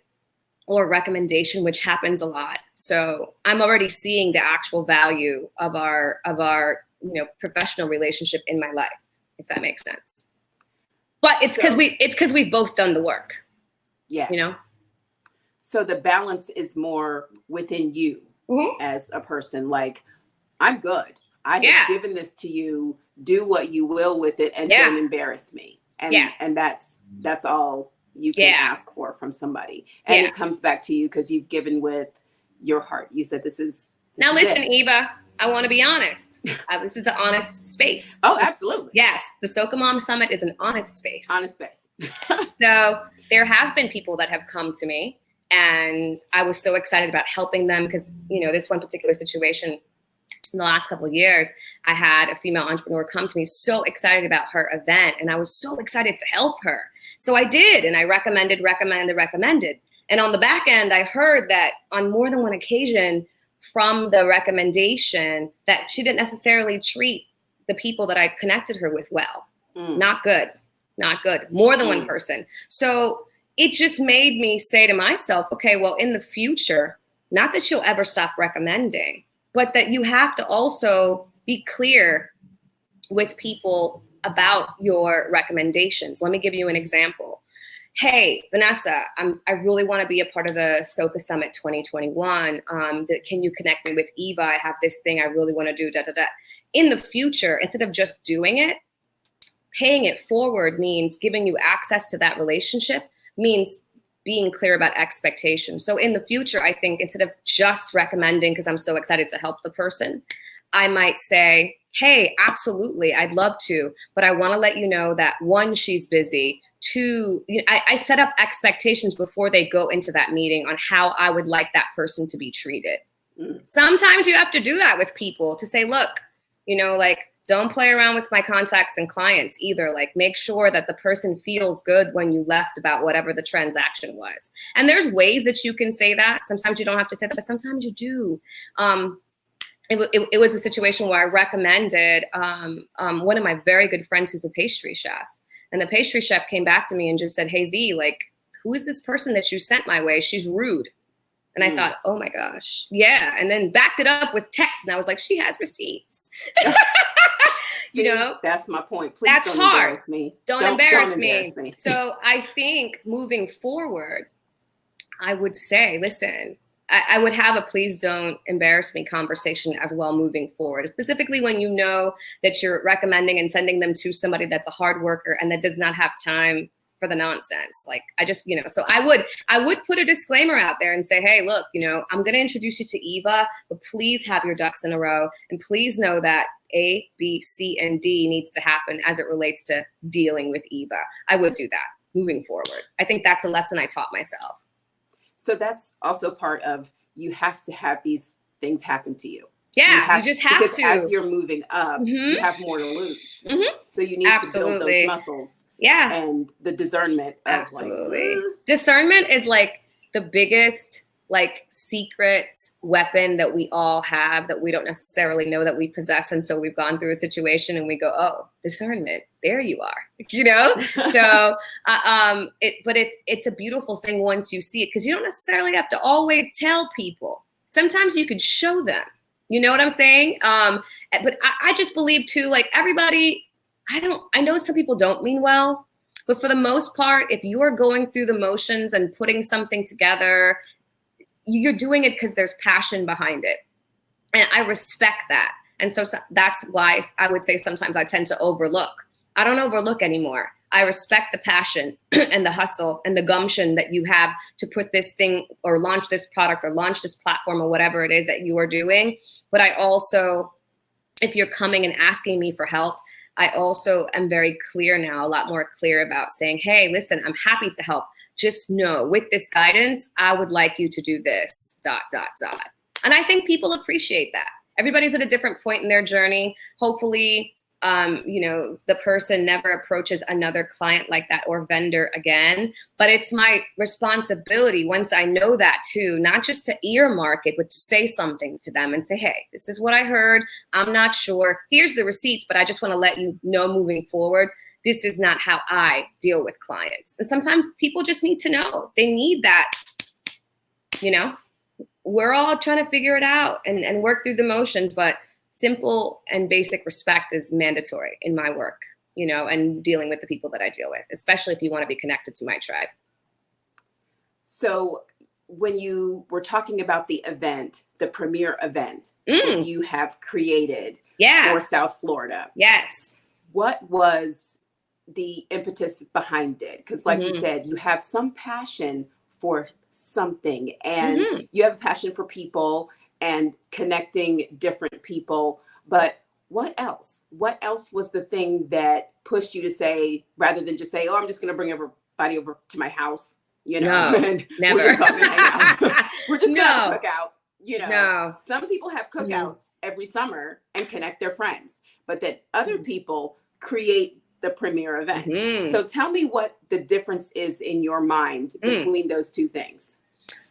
or a recommendation, which happens a lot. So I'm already seeing the actual value of our professional relationship in my life, if that makes sense. But it's because we've both done the work. Yes. So the balance is more within you as a person. Like, I'm good. I have given this to you. Do what you will with it, and don't embarrass me. And that's all you can ask for from somebody. And it comes back to you because you've given with your heart. You said this is listen, Eva. I want to be honest. This is an honest space. Oh, absolutely. Yes. The SocaMom Summit is an honest space. Honest space. So there have been people that have come to me and I was so excited about helping them because, this one particular situation in the last couple of years, I had a female entrepreneur come to me so excited about her event and I was so excited to help her. So I did. And I recommended. And on the back end, I heard that on more than one occasion, from the recommendation that she didn't necessarily treat the people that I connected her with well. Not good. More than one person. So it just made me say to myself, okay, well, in the future, not that you'll ever stop recommending, but that you have to also be clear with people about your recommendations. Let me give you an example. Hey, Vanessa, I really want to be a part of the Soca Summit 2021. Can you connect me with Eva? I have this thing I really want to do, In the future, instead of just doing it, paying it forward means giving you access to that relationship, means being clear about expectations. So in the future, I think instead of just recommending, because I'm so excited to help the person, I might say, hey, absolutely, I'd love to, but I want to let you know that 1, she's busy. 2, I set up expectations before they go into that meeting on how I would like that person to be treated. Sometimes you have to do that with people to say, look, don't play around with my contacts and clients either. Like, make sure that the person feels good when you left about whatever the transaction was. And there's ways that you can say that. Sometimes you don't have to say that, but sometimes you do. it was a situation where I recommended one of my very good friends who's a pastry chef. And the pastry chef came back to me and just said, hey, V, like, who is this person that you sent my way? She's rude. And I thought, oh my gosh, yeah. And then backed it up with text. And I was like, she has receipts. See, you know, that's my point. Please that's don't hard. Embarrass me. Don't embarrass me. So I think moving forward, I would say, listen, I would have a please don't embarrass me conversation as well moving forward, specifically when you know that you're recommending and sending them to somebody that's a hard worker and that does not have time for the nonsense. Like, I just, you know, so I would put a disclaimer out there and say, hey, look, you know, I'm going to introduce you to Eva, but please have your ducks in a row. And please know that A, B, C, and D needs to happen as it relates to dealing with Eva. I would do that moving forward. I think that's a lesson I taught myself. So that's also part of, you have to have these things happen to you. Yeah, you just have because to. As you're moving up, you have more to lose. So you need to build those muscles. Yeah. And the discernment of absolutely. Discernment is like the biggest like secret weapon that we all have that we don't necessarily know that we possess until we've gone through a situation and we go, oh, discernment, there you are, you know? So, it's a beautiful thing once you see it, because you don't necessarily have to always tell people. Sometimes you could show them, you know what I'm saying? But I just believe too, like everybody, I know some people don't mean well, but for the most part, if you are going through the motions and putting something together, you're doing it because there's passion behind it. And I respect that. And so that's why I would say sometimes I tend to overlook. I don't overlook anymore. I respect the passion and the hustle and the gumption that you have to put this thing or launch this product or launch this platform or whatever it is that you are doing. But I also, if you're coming and asking me for help, I also am very clear now, a lot more clear about saying, hey, listen, I'm happy to help. Just know with this guidance, I would like you to do this, ... And I think people appreciate that. Everybody's at a different point in their journey. Hopefully, you know, the person never approaches another client like that or vendor again. But it's my responsibility once I know that too, not just to earmark it, but to say something to them and say, hey, this is what I heard. I'm not sure. Here's the receipts, but I just want to let you know moving forward, this is not how I deal with clients. And sometimes people just need to know. They need that, you know. We're all trying to figure it out and work through the motions, but simple and basic respect is mandatory in my work, you know, and dealing with the people that I deal with, especially if you want to be connected to my tribe. So when you were talking about the event, the premier event that you have created for South Florida. Yes. What was the impetus behind it? Because like you said, you have some passion for something and you have a passion for people and connecting different people. But what else? What else was the thing that pushed you to say, rather than just say, oh, I'm just going to bring everybody over to my house, you know, no, and never. we're just all gonna hang out. We're just going to cook out, you know. No. Some people have cookouts every summer and connect their friends, but that other people create the premier event. So tell me what the difference is in your mind between those two things.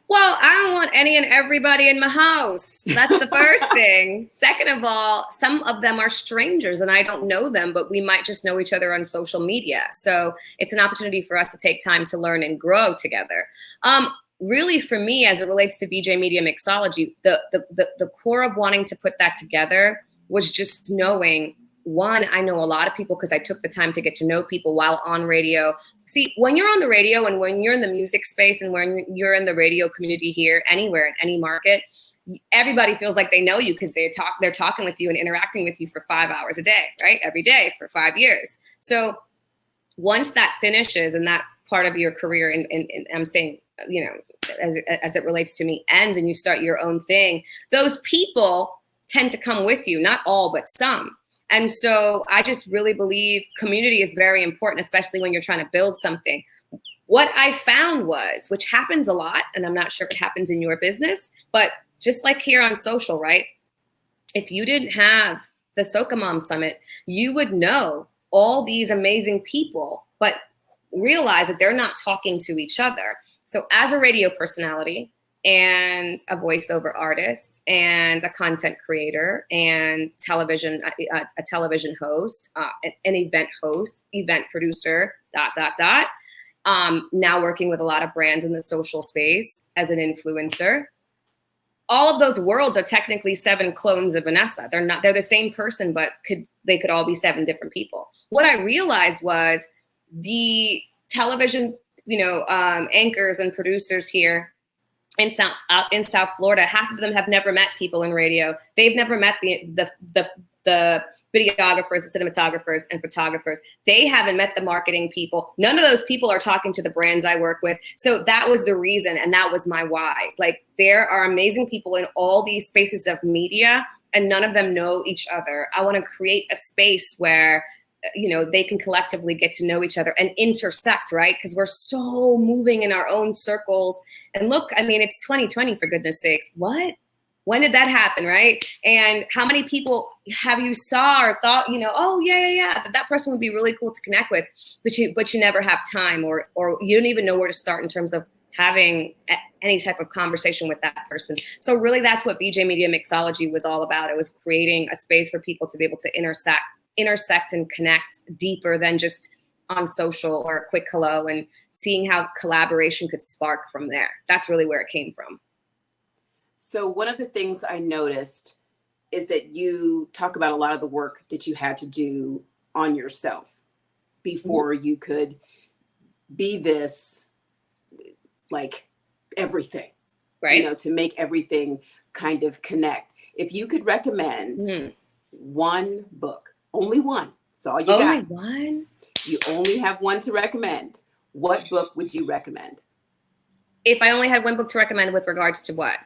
Well, I don't want any and everybody in my house. That's the first thing. Second of all, some of them are strangers and I don't know them, but we might just know each other on social media. So it's an opportunity for us to take time to learn and grow together. Really, for me, as it relates to VJ Media Mixology, the core of wanting to put that together was just knowing, one, I know a lot of people because I took the time to get to know people while on radio. See, when you're on the radio and when you're in the music space and when you're in the radio community here, anywhere, in any market, everybody feels like they know you because they're talking with you and interacting with you for 5 hours a day, right? Every day for 5 years. So once that finishes and that part of your career, and I'm saying, you know, as it relates to me, ends and you start your own thing, those people tend to come with you, not all, but some. And so I just really believe community is very important, especially when you're trying to build something. What I found was, which happens a lot, and I'm not sure if it happens in your business, but just like here on social, right? If you didn't have the SocaMom Summit, you would know all these amazing people, but realize that they're not talking to each other. So as a radio personality, and a voiceover artist and a content creator and a television host, an event host, event producer, ... Now working with a lot of brands in the social space as an influencer. All of those worlds are technically 7 clones of Vanessa. They're the same person, but they could all be 7 different people. What I realized was the television, anchors and producers here in South Florida, half of them have never met people in radio. They've never met the videographers, the cinematographers, and photographers. They haven't met the marketing people. None of those people are talking to the brands I work with. So that was the reason, and that was my why. Like, there are amazing people in all these spaces of media, and none of them know each other. I want to create a space where, they can collectively get to know each other and intersect, right? Because we're so moving in our own circles. And look, it's 2020, for goodness sakes. What? When did that happen, right? And how many people have you saw or thought, oh yeah, that person would be really cool to connect with, but you never have time, or you don't even know where to start in terms of having any type of conversation with that person. So really, that's what VJ Media Mixology was all about. It was creating a space for people to be able to intersect and connect deeper than just on social or a quick hello, and seeing how collaboration could spark from there. That's really where it came from. So one of the things I noticed is that you talk about a lot of the work that you had to do on yourself before you could be this, like, everything, right? To make everything kind of connect. If you could recommend one book, only one, it's all you got. Only one? You only have one to recommend. What book would you recommend? If I only had one book to recommend with regards to what? ...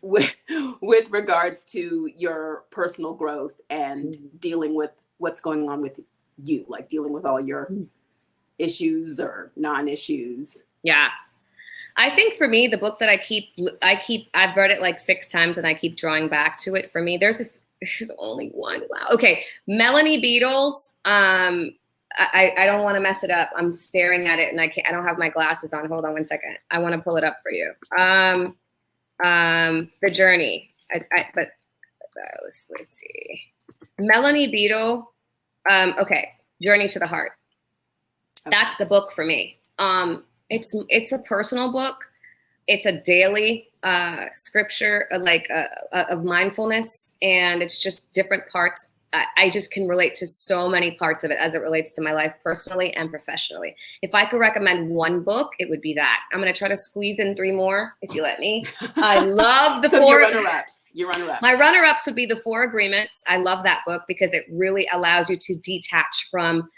With regards to your personal growth and dealing with what's going on with you, like dealing with all your issues or non-issues. Yeah. I think for me, the book that I've read it like 6 times and I keep drawing back to it. For me, there's only one. Wow. Okay. Melanie Beadle's, I don't want to mess it up. I'm staring at it and I don't have my glasses on. Hold on one second. I want to pull it up for you. The Journey. Let's see. Melanie Beadle. Okay. Journey to the Heart. Okay. That's the book for me. It's a personal book. It's a daily scripture, of mindfulness, and it's just different parts. I just can relate to so many parts of it as it relates to my life personally and professionally. If I could recommend one book, it would be that. I'm going to try to squeeze in 3 more, if you let me. I love the so 4. Your runner-ups. My runner-ups would be The 4 Agreements. I love that book because it really allows you to detach from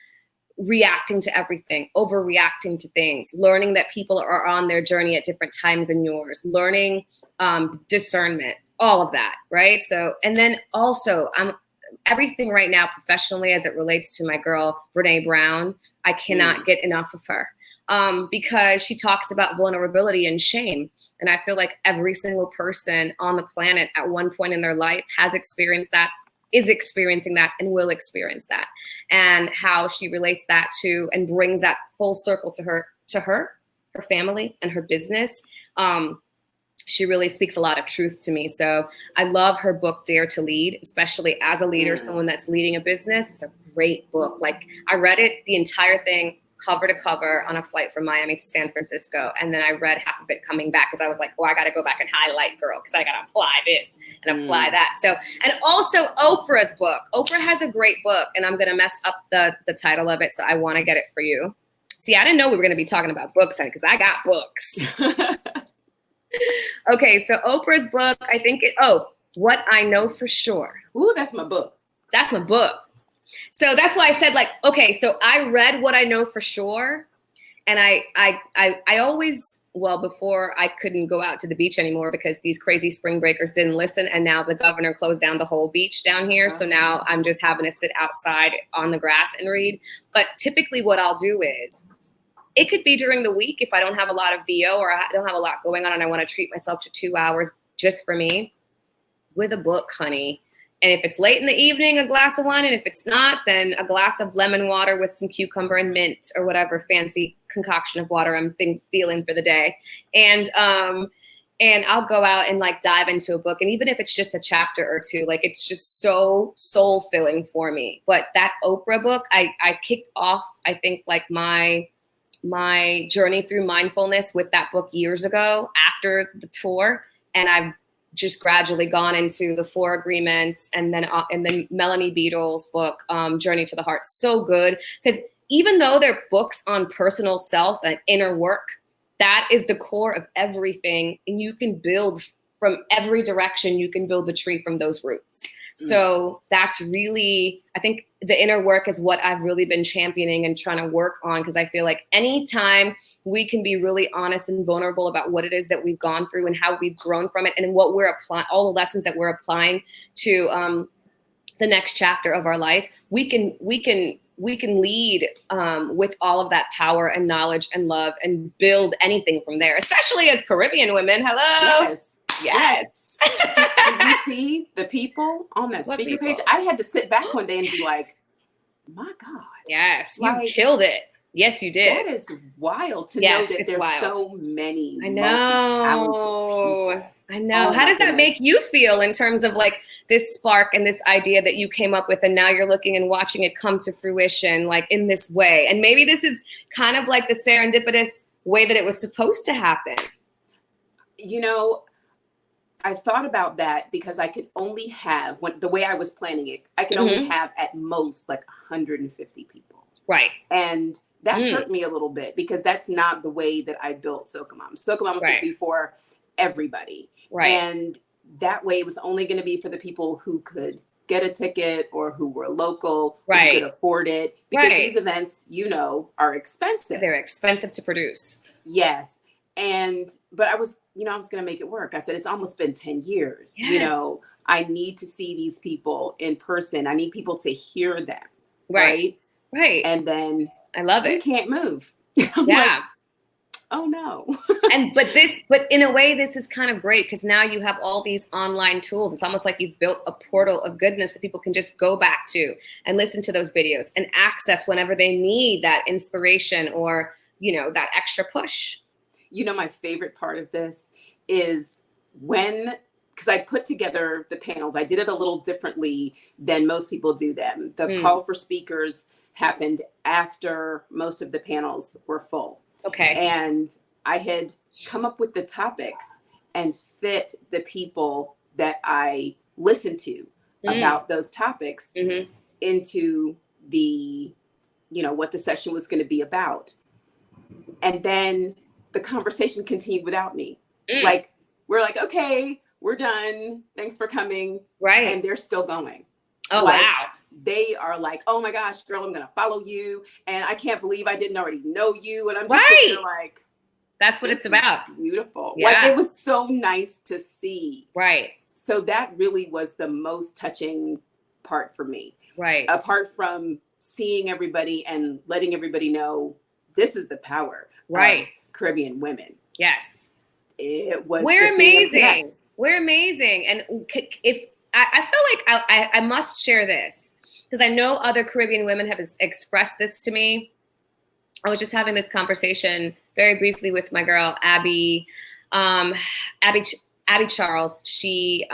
reacting to everything, overreacting to things, learning that people are on their journey at different times than yours, learning discernment, all of that, right? So, and then also everything right now professionally as it relates to my girl, Brene Brown, I cannot get enough of her because she talks about vulnerability and shame. And I feel like every single person on the planet at one point in their life has experienced that, is experiencing that, and will experience that. And how she relates that to and brings that full circle to her family, and her business. She really speaks a lot of truth to me. So I love her book, Dare to Lead, especially as a leader, someone that's leading a business. It's a great book. Like, I read it, the entire thing, cover to cover, on a flight from Miami to San Francisco. And then I read half of it coming back because I was like, oh, I got to go back and highlight, girl, because I got to apply this and apply that. So, and also Oprah's book. Oprah has a great book, and I'm going to mess up the title of it. So I want to get it for you. See, I didn't know we were going to be talking about books, honey, because I got books. Okay, so Oprah's book, I think What I Know for Sure. Ooh, that's my book. That's my book. So that's why I said, like, okay, so I read What I Know for Sure, and I always, well, before I couldn't go out to the beach anymore because these crazy spring breakers didn't listen, and now the governor closed down the whole beach down here. So now I'm just having to sit outside on the grass and read. But typically what I'll do is, it could be during the week if I don't have a lot of VO or I don't have a lot going on and I want to treat myself to 2 hours just for me with a book, honey. And if it's late in the evening, a glass of wine. And if it's not, then a glass of lemon water with some cucumber and mint or whatever fancy concoction of water I'm feeling for the day. And and I'll go out and like dive into a book. And even if it's just a chapter or two, like it's just so soul filling for me. But that Oprah book, I kicked off, I think like my journey through mindfulness with that book years ago after the tour. And I've just gradually gone into the 4 Agreements and then Melanie Beadle's book, Journey to the Heart. So good. Because even though they're books on personal self and inner work, that is the core of everything. And you can build from every direction. You can build the tree from those roots. So that's really, I think the inner work is what I've really been championing and trying to work on, because I feel like anytime we can be really honest and vulnerable about what it is that we've gone through and how we've grown from it and what we're applying, all the lessons that we're applying to the next chapter of our life, we can lead with all of that power and knowledge and love and build anything from there, especially as Caribbean women. Hello. Yes. Did you see the people on that What speaker people? page? I had to sit back one day and be like, my God. Yes, Like, you killed it. Yes, you did. That is wild to Yes, know that it's there's wild. so many I multi-talented people. I know. Oh How my does that goodness. make you feel in terms of like this spark and this idea that you came up with, and now you're looking and watching it come to fruition like in this way? And maybe this is kind of like the serendipitous way that it was supposed to happen. You know, I thought about that because I could only have, the way I was planning it, I could only have at most like 150 people. Right. And that hurt me a little bit because that's not the way that I built SocaMom. SocaMom was supposed to be for everybody. Right. And that way it was only going to be for the people who could get a ticket or who were local, who could afford it. Because these events, you know, are expensive. They're expensive to produce. Yes. But I was going to make it work. I said, it's almost been 10 years. Yes. You know, I need to see these people in person. I need people to hear them. Right. And then I love it. We can't move. I'm like, oh no. But in a way, this is kind of great because now you have all these online tools. It's almost like you've built a portal of goodness that people can just go back to and listen to those videos and access whenever they need that inspiration or, you know, that extra push. You know, my favorite part of this is because I put together the panels, I did it a little differently than most people do them. The call for speakers happened after most of the panels were full. Okay. And I had come up with the topics and fit the people that I listened to about those topics into the, you know, what the session was going to be about. And then the conversation continued without me. Like, we're like, okay, we're done. Thanks for coming. Right. And they're still going. Oh, like, wow. They are like, oh my gosh, girl, I'm going to follow you. And I can't believe I didn't already know you. And I'm just sitting there like, that's what it's about. Beautiful. Yeah. Like, it was so nice to see. Right. So that really was the most touching part for me. Right. Apart from seeing everybody and letting everybody know this is the power of Caribbean women. Yes. It was. We're amazing. We're amazing. And if I feel like I must share this because I know other Caribbean women have expressed this to me. I was just having this conversation very briefly with my girl, Abby Charles. She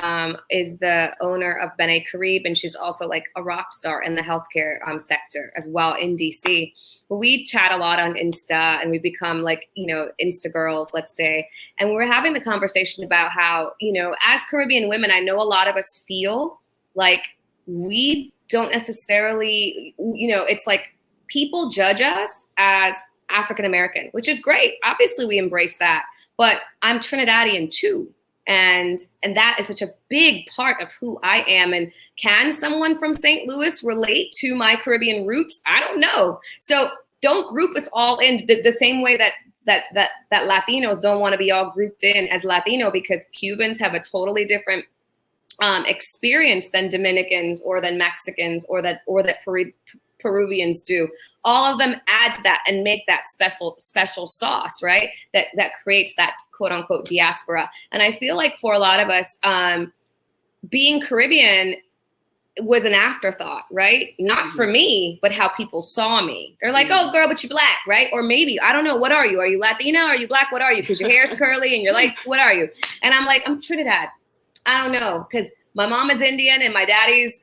is the owner of Bene Carib, and she's also like a rock star in the healthcare sector as well in DC. But we chat a lot on Insta, and we become like, you know, Insta girls, let's say. And we're having the conversation about how, you know, as Caribbean women, I know a lot of us feel like we don't necessarily, you know, it's like people judge us as African American, which is great. Obviously, we embrace that. But I'm Trinidadian too. And that is such a big part of who I am. And can someone from St. Louis relate to my Caribbean roots? I don't know. So don't group us all in the same way that Latinos don't want to be all grouped in as Latino, because Cubans have a totally different experience than Dominicans or than Mexicans or that Peruvians do. All of them add to that and make that special sauce, right? That creates that quote unquote diaspora. And I feel like for a lot of us, being Caribbean, was an afterthought, right? Not for me, but how people saw me. They're like, oh, girl, but you're black, right? Or maybe, I don't know, what are you? Are you Latino? Are you black? What are you? Because your hair's curly and you're like, what are you? And I'm like, I'm Trinidad. I don't know, because my mom is Indian and my daddy's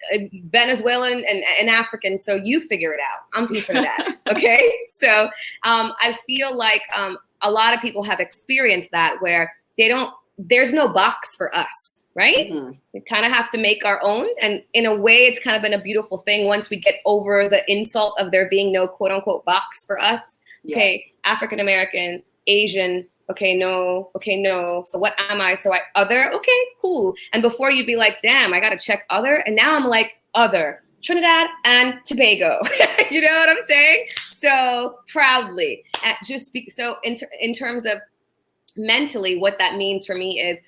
Venezuelan and African. So you figure it out. I'm from Trinidad. Okay. So I feel like a lot of people have experienced that where there's no box for us, right? We kind of have to make our own. And in a way, it's kind of been a beautiful thing once we get over the insult of there being no quote unquote box for us. Yes. Okay. African-American, Asian. Okay, no. Okay, no. So what am I? So I other. Okay, cool. And before you'd be like, damn, I got to check other. And now I'm like, other. Trinidad and Tobago. You know what I'm saying? So proudly. So in terms of mentally, what that means for me is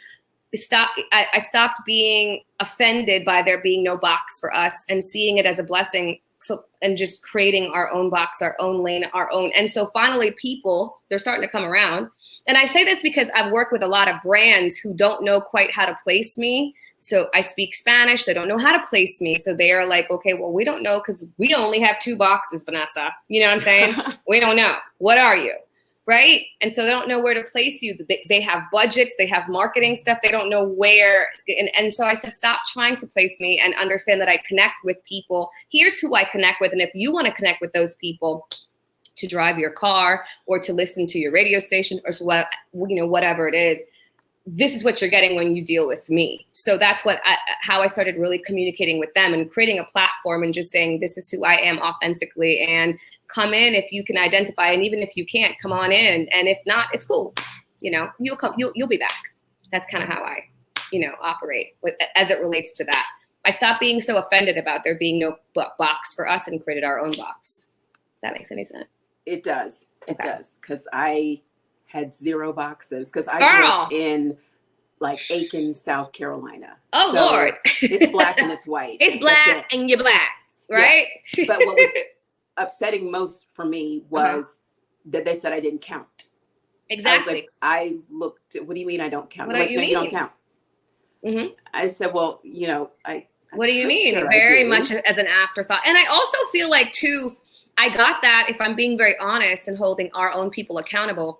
I stopped being offended by there being no box for us and seeing it as a blessing. So, and just creating our own box, our own lane, our own. And so finally people, they're starting to come around. And I say this because I've worked with a lot of brands who don't know quite how to place me. So I speak Spanish. They don't know how to place me. So they are like, okay, well, we don't know because we only have 2 boxes, Vanessa. You know what I'm saying? We don't know. What are you? Right? And so they don't know where to place you. They have budgets, they have marketing stuff. They don't know where. And so I said, stop trying to place me and understand that I connect with people. Here's who I connect with. And if you want to connect with those people to drive your car or to listen to your radio station or whatever it is, this is what you're getting when you deal with me. So that's how I started really communicating with them and creating a platform and just saying, this is who I am authentically, and come in if you can identify. And even if you can't, come on in. And if not, it's cool. You'll be back. That's kind of how I, operate as it relates to that. I stopped being so offended about there being no box for us and created our own box. If that makes any sense. It does. It does. Because I had 0 boxes because I grew up in like Aiken, South Carolina. Oh, so Lord. It's black and it's white. It's black and you're black, right? Yeah. But what was upsetting most for me was that they said I didn't count. Exactly. I looked, what do you mean I don't count? What do you mean? You don't count. Mm-hmm. I said, well, what do you mean? Sure, very much as an afterthought. And I also feel like too, I got that, if I'm being very honest and holding our own people accountable,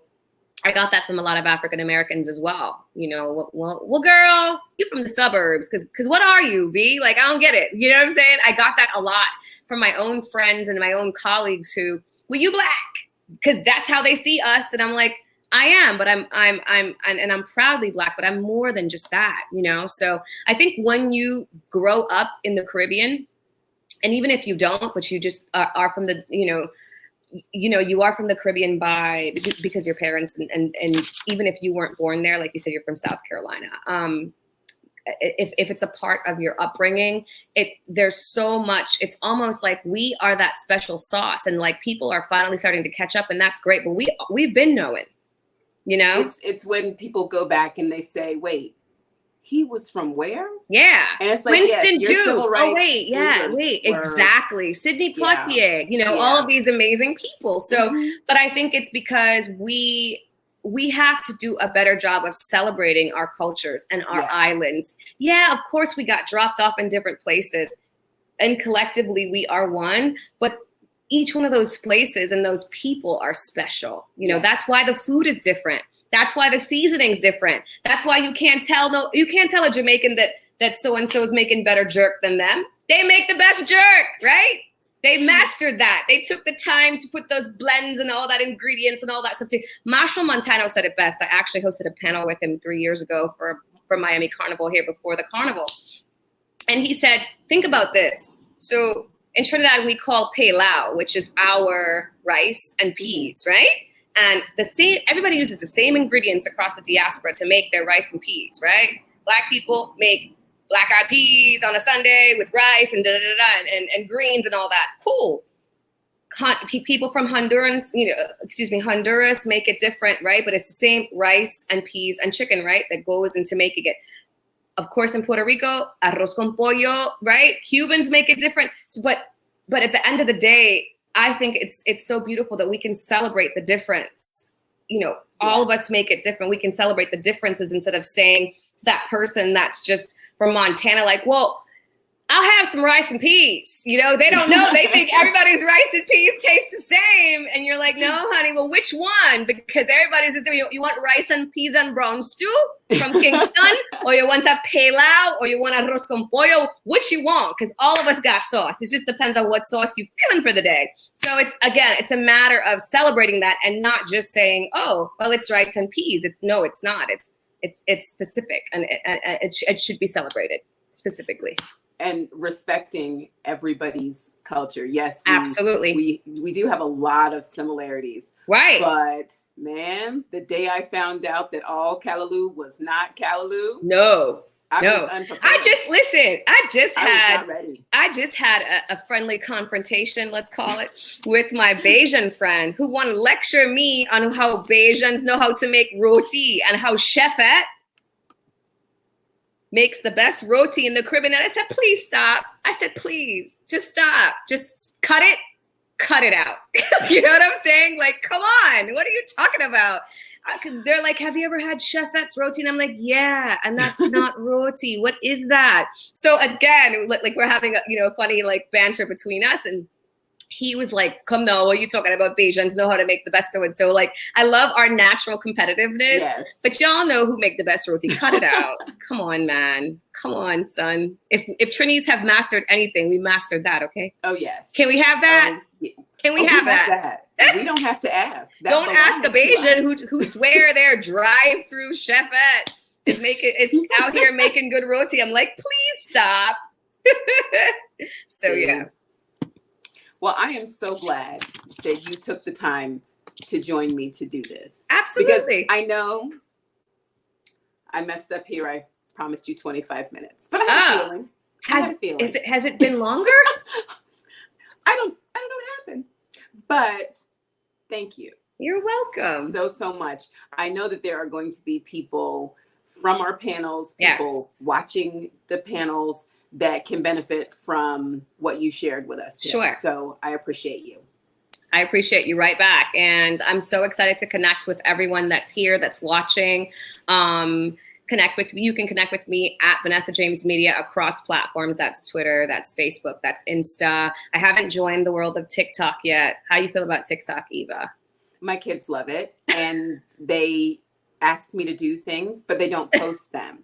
I got that from a lot of African Americans as well. Well, girl, you from the suburbs, because what are you, B? Like, I don't get it. You know what I'm saying? I got that a lot from my own friends and my own colleagues who, well, you black, because that's how they see us. And I'm like, I am, but I'm proudly black, but I'm more than just that, So I think when you grow up in the Caribbean, and even if you don't, but you just are from the, you are from the Caribbean because your parents and even if you weren't born there, like you said, you're from South Carolina. If it's a part of your upbringing, there's so much. It's almost like we are that special sauce, and like people are finally starting to catch up, and that's great. But we've been knowing, It's when people go back and they say, wait, he was from where? Yeah. And it's like, Winston yes, Duke. Oh, wait, exactly. Sidney Poitier, all of these amazing people. So, but I think it's because we have to do a better job of celebrating our cultures and our islands. Yeah, of course we got dropped off in different places and collectively we are one, but each one of those places and those people are special. That's why the food is different. That's why the seasoning's different. That's why you can't tell a Jamaican that so-and-so is making better jerk than them. They make the best jerk, right? They mastered that. They took the time to put those blends and all that ingredients and all that stuff. Marshall Montano said it best. I actually hosted a panel with him 3 years ago for Miami Carnival here before the carnival. And he said, think about this. So in Trinidad, we call pilau, which is our rice and peas, right? And everybody uses the same ingredients across the diaspora to make their rice and peas, right? Black people make black-eyed peas on a Sunday with rice and and greens and all that. Cool. People from Honduras make it different, right? But it's the same rice and peas and chicken, right? That goes into making it. Of course, in Puerto Rico, arroz con pollo, right? Cubans make it different. So, but at the end of the day, I think it's so beautiful that we can celebrate the difference. All of us make it different. We can celebrate the differences instead of saying to that person that's just from Montana, like, well, I'll have some rice and peas. You know, they don't know. They think everybody's rice and peas taste the same. And you're like, no, honey, well, which one? Because everybody's the same. You want rice and peas and brown stew from Kingston? Or you want a pilau? Or you want arroz con pollo? Which you want? Because all of us got sauce. It just depends on what sauce you're feeling for the day. So it's a matter of celebrating that and not just saying, oh, well, it's rice and peas. It's not. It's specific, and it should be celebrated specifically. And respecting everybody's culture. Yes, absolutely. We do have a lot of similarities. Right. But man, the day I found out that all callaloo was not callaloo. No. I was unprepared. I just had a friendly confrontation, let's call it, with my Bajan friend who wanted to lecture me on how Bajans know how to make roti and how Chefette makes the best roti in the Caribbean. And I said, please stop. I said, please, just stop. Just cut it out. You know what I'm saying? Like, come on. What are you talking about? They're like, have you ever had Chefette's roti? And I'm like, yeah. And that's not roti. What is that? So again, like we're having a funny like banter between us. And he was like, come no, what are you talking about? Bajans know how to make the best. So like, I love our natural competitiveness, yes. But y'all know who make the best roti. Cut it out. Come on, man. Come on, son. If Trinis have mastered anything, we mastered that. Okay. Oh, yes. Can we have that? Yeah. Can we have that? We don't have to ask. That don't ask a Bajan who swear their drive-through chefette is out here making good roti. I'm like, please stop. So yeah. Well, I am so glad that you took the time to join me to do this. Absolutely. Because I know I messed up here. I promised you 25 minutes, but I had a feeling. Has it been longer? I don't know what happened, but thank you. You're welcome. So much. I know that there are going to be people from our panels, people watching the panels that can benefit from what you shared with us today. Sure. So I appreciate you. I appreciate you right back. And I'm so excited to connect with everyone that's here, that's watching. You can connect with me at Vanessa James Media across platforms. That's Twitter, that's Facebook, that's Insta. I haven't joined the world of TikTok yet. How you feel about TikTok, Eva? My kids love it. And they ask me to do things, but they don't post them.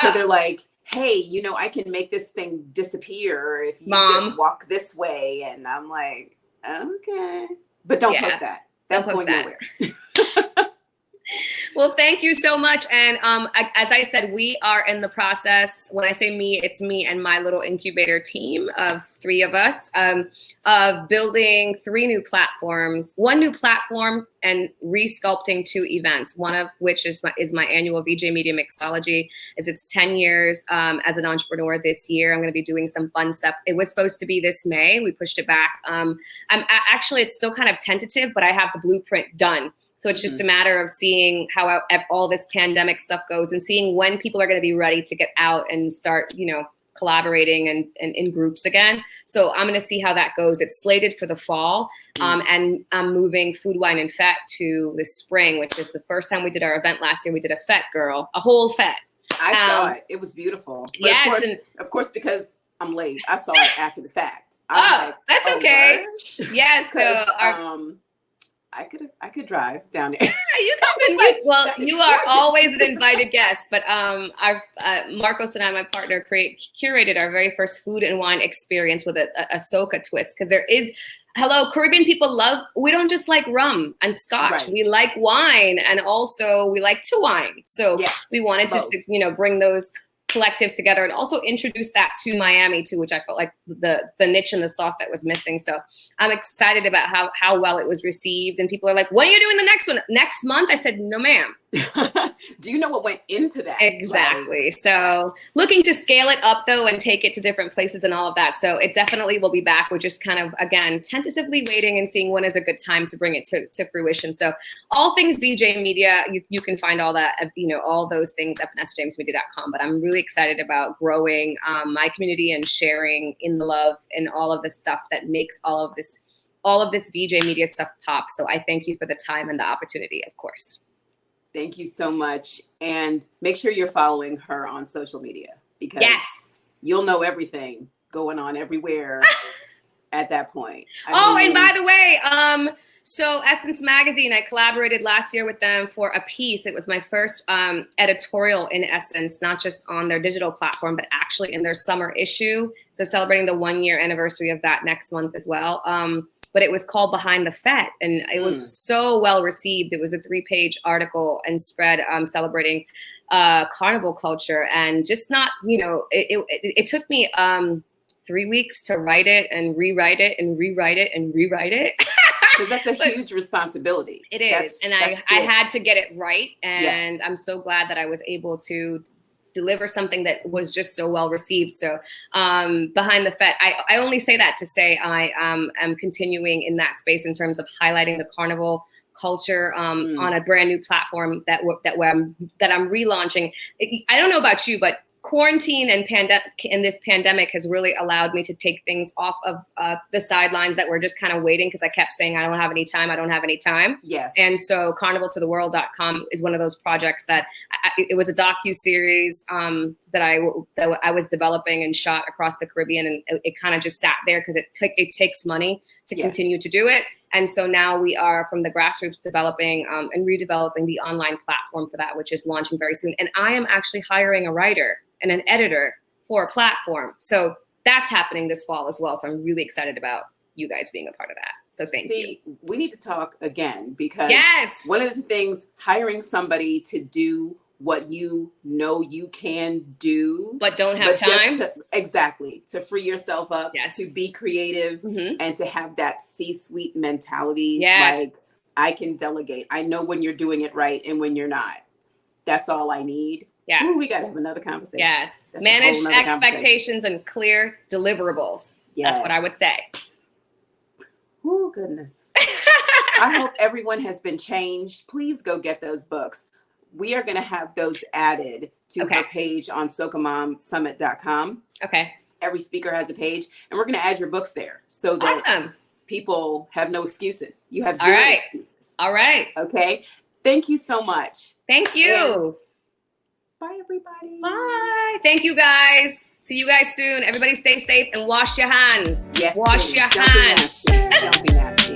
So they're like, hey, I can make this thing disappear if you just walk this way. And I'm like, okay. But don't post that. That's going nowhere. Well, thank you so much. And as I said, we are in the process. When I say me, it's me and my little incubator team of 3 of us of building 3 new platforms, 1 new platform and resculpting 2 events, one of which is my annual VJ Media Mixology. It's 10 years as an entrepreneur this year. I'm going to be doing some fun stuff. It was supposed to be this May. We pushed it back. Actually, it's still kind of tentative, but I have the blueprint done. So it's just a matter of seeing how all this pandemic stuff goes and seeing when people are going to be ready to get out and start, collaborating and in groups again. So I'm going to see how that goes. It's slated for the fall. And I'm moving Food, Wine, and Fete to the spring, which is the first time we did our event last year. We did a fete, girl, a whole fete. I saw it. It was beautiful. But yes. Of course, because I'm late, I saw it after the fact. That's okay. Yes. So I could drive down there. Yeah, you are always an invited guest. But our Marcos and I, my partner, curated our very first food and wine experience with a Soca twist, because there is. Hello, Caribbean people we don't just like rum and scotch. Right. We like wine, and also we like to wine. So we wanted to, bring those collectives together and also introduce that to Miami too, which I felt like the niche and the sauce that was missing. So I'm excited about how well it was received. And people are like, when are you doing the next one? Next month? I said, no, ma'am. Do you know what went into that? Exactly. So looking to scale it up though and take it to different places and all of that. So it definitely will be back. We're just kind of, again, tentatively waiting and seeing when is a good time to bring it to fruition. So all things VJ Media, you can find all that, all those things at vanessajamesmedia.com. But I'm really excited about growing my community and sharing in the love and all of the stuff that makes all of this VJ Media stuff pop. So I thank you for the time and the opportunity, of course. Thank you so much. And make sure you're following her on social media, because you'll know everything going on everywhere at that point. And by the way, so Essence Magazine, I collaborated last year with them for a piece. It was my first editorial in Essence, not just on their digital platform, but actually in their summer issue. So celebrating the 1-year anniversary of that next month as well. But it was called Behind the Fet, and it was so well received. It was a 3-page article and spread celebrating carnival culture, and just not, it took me 3 weeks to write it and rewrite it and rewrite it and rewrite it. Because that's a huge responsibility. It is. I had to get it right. And I'm so glad that I was able to deliver something that was just so well received. So Behind the Fet, I only say that to say I am continuing in that space in terms of highlighting the carnival culture on a brand new platform that I'm relaunching. I don't know about you, but quarantine and this pandemic has really allowed me to take things off of the sidelines that were just kind of waiting, because I kept saying, I don't have any time. Yes. And so carnivaltotheworld.com is one of those projects that it was a docu-series that I was developing and shot across the Caribbean, and it kind of just sat there because it takes money to continue to do it. And so now we are from the grassroots developing and redeveloping the online platform for that, which is launching very soon. And I am actually hiring a writer and an editor for a platform. So that's happening this fall as well. So I'm really excited about you guys being a part of that. So thank you. See, we need to talk again, because one of the things, hiring somebody to do what you know you can do, but don't have time. To free yourself up, to be creative, and to have that C-suite mentality. Like, I can delegate. I know when you're doing it right and when you're not. That's all I need. Yeah. Ooh, we got to have another conversation. Yes. Manage expectations and clear deliverables. Yes. That's what I would say. Oh, goodness. I hope everyone has been changed. Please go get those books. We are going to have those added to her page on SocaMomSummit.com. Okay. Every speaker has a page, and we're going to add your books there so that people have no excuses. You have zero excuses. All right. Okay. Thank you so much. Thank you. And bye, everybody. Bye. Thank you, guys. See you guys soon. Everybody stay safe and wash your hands. Yes. Wash your hands. Don't be nasty.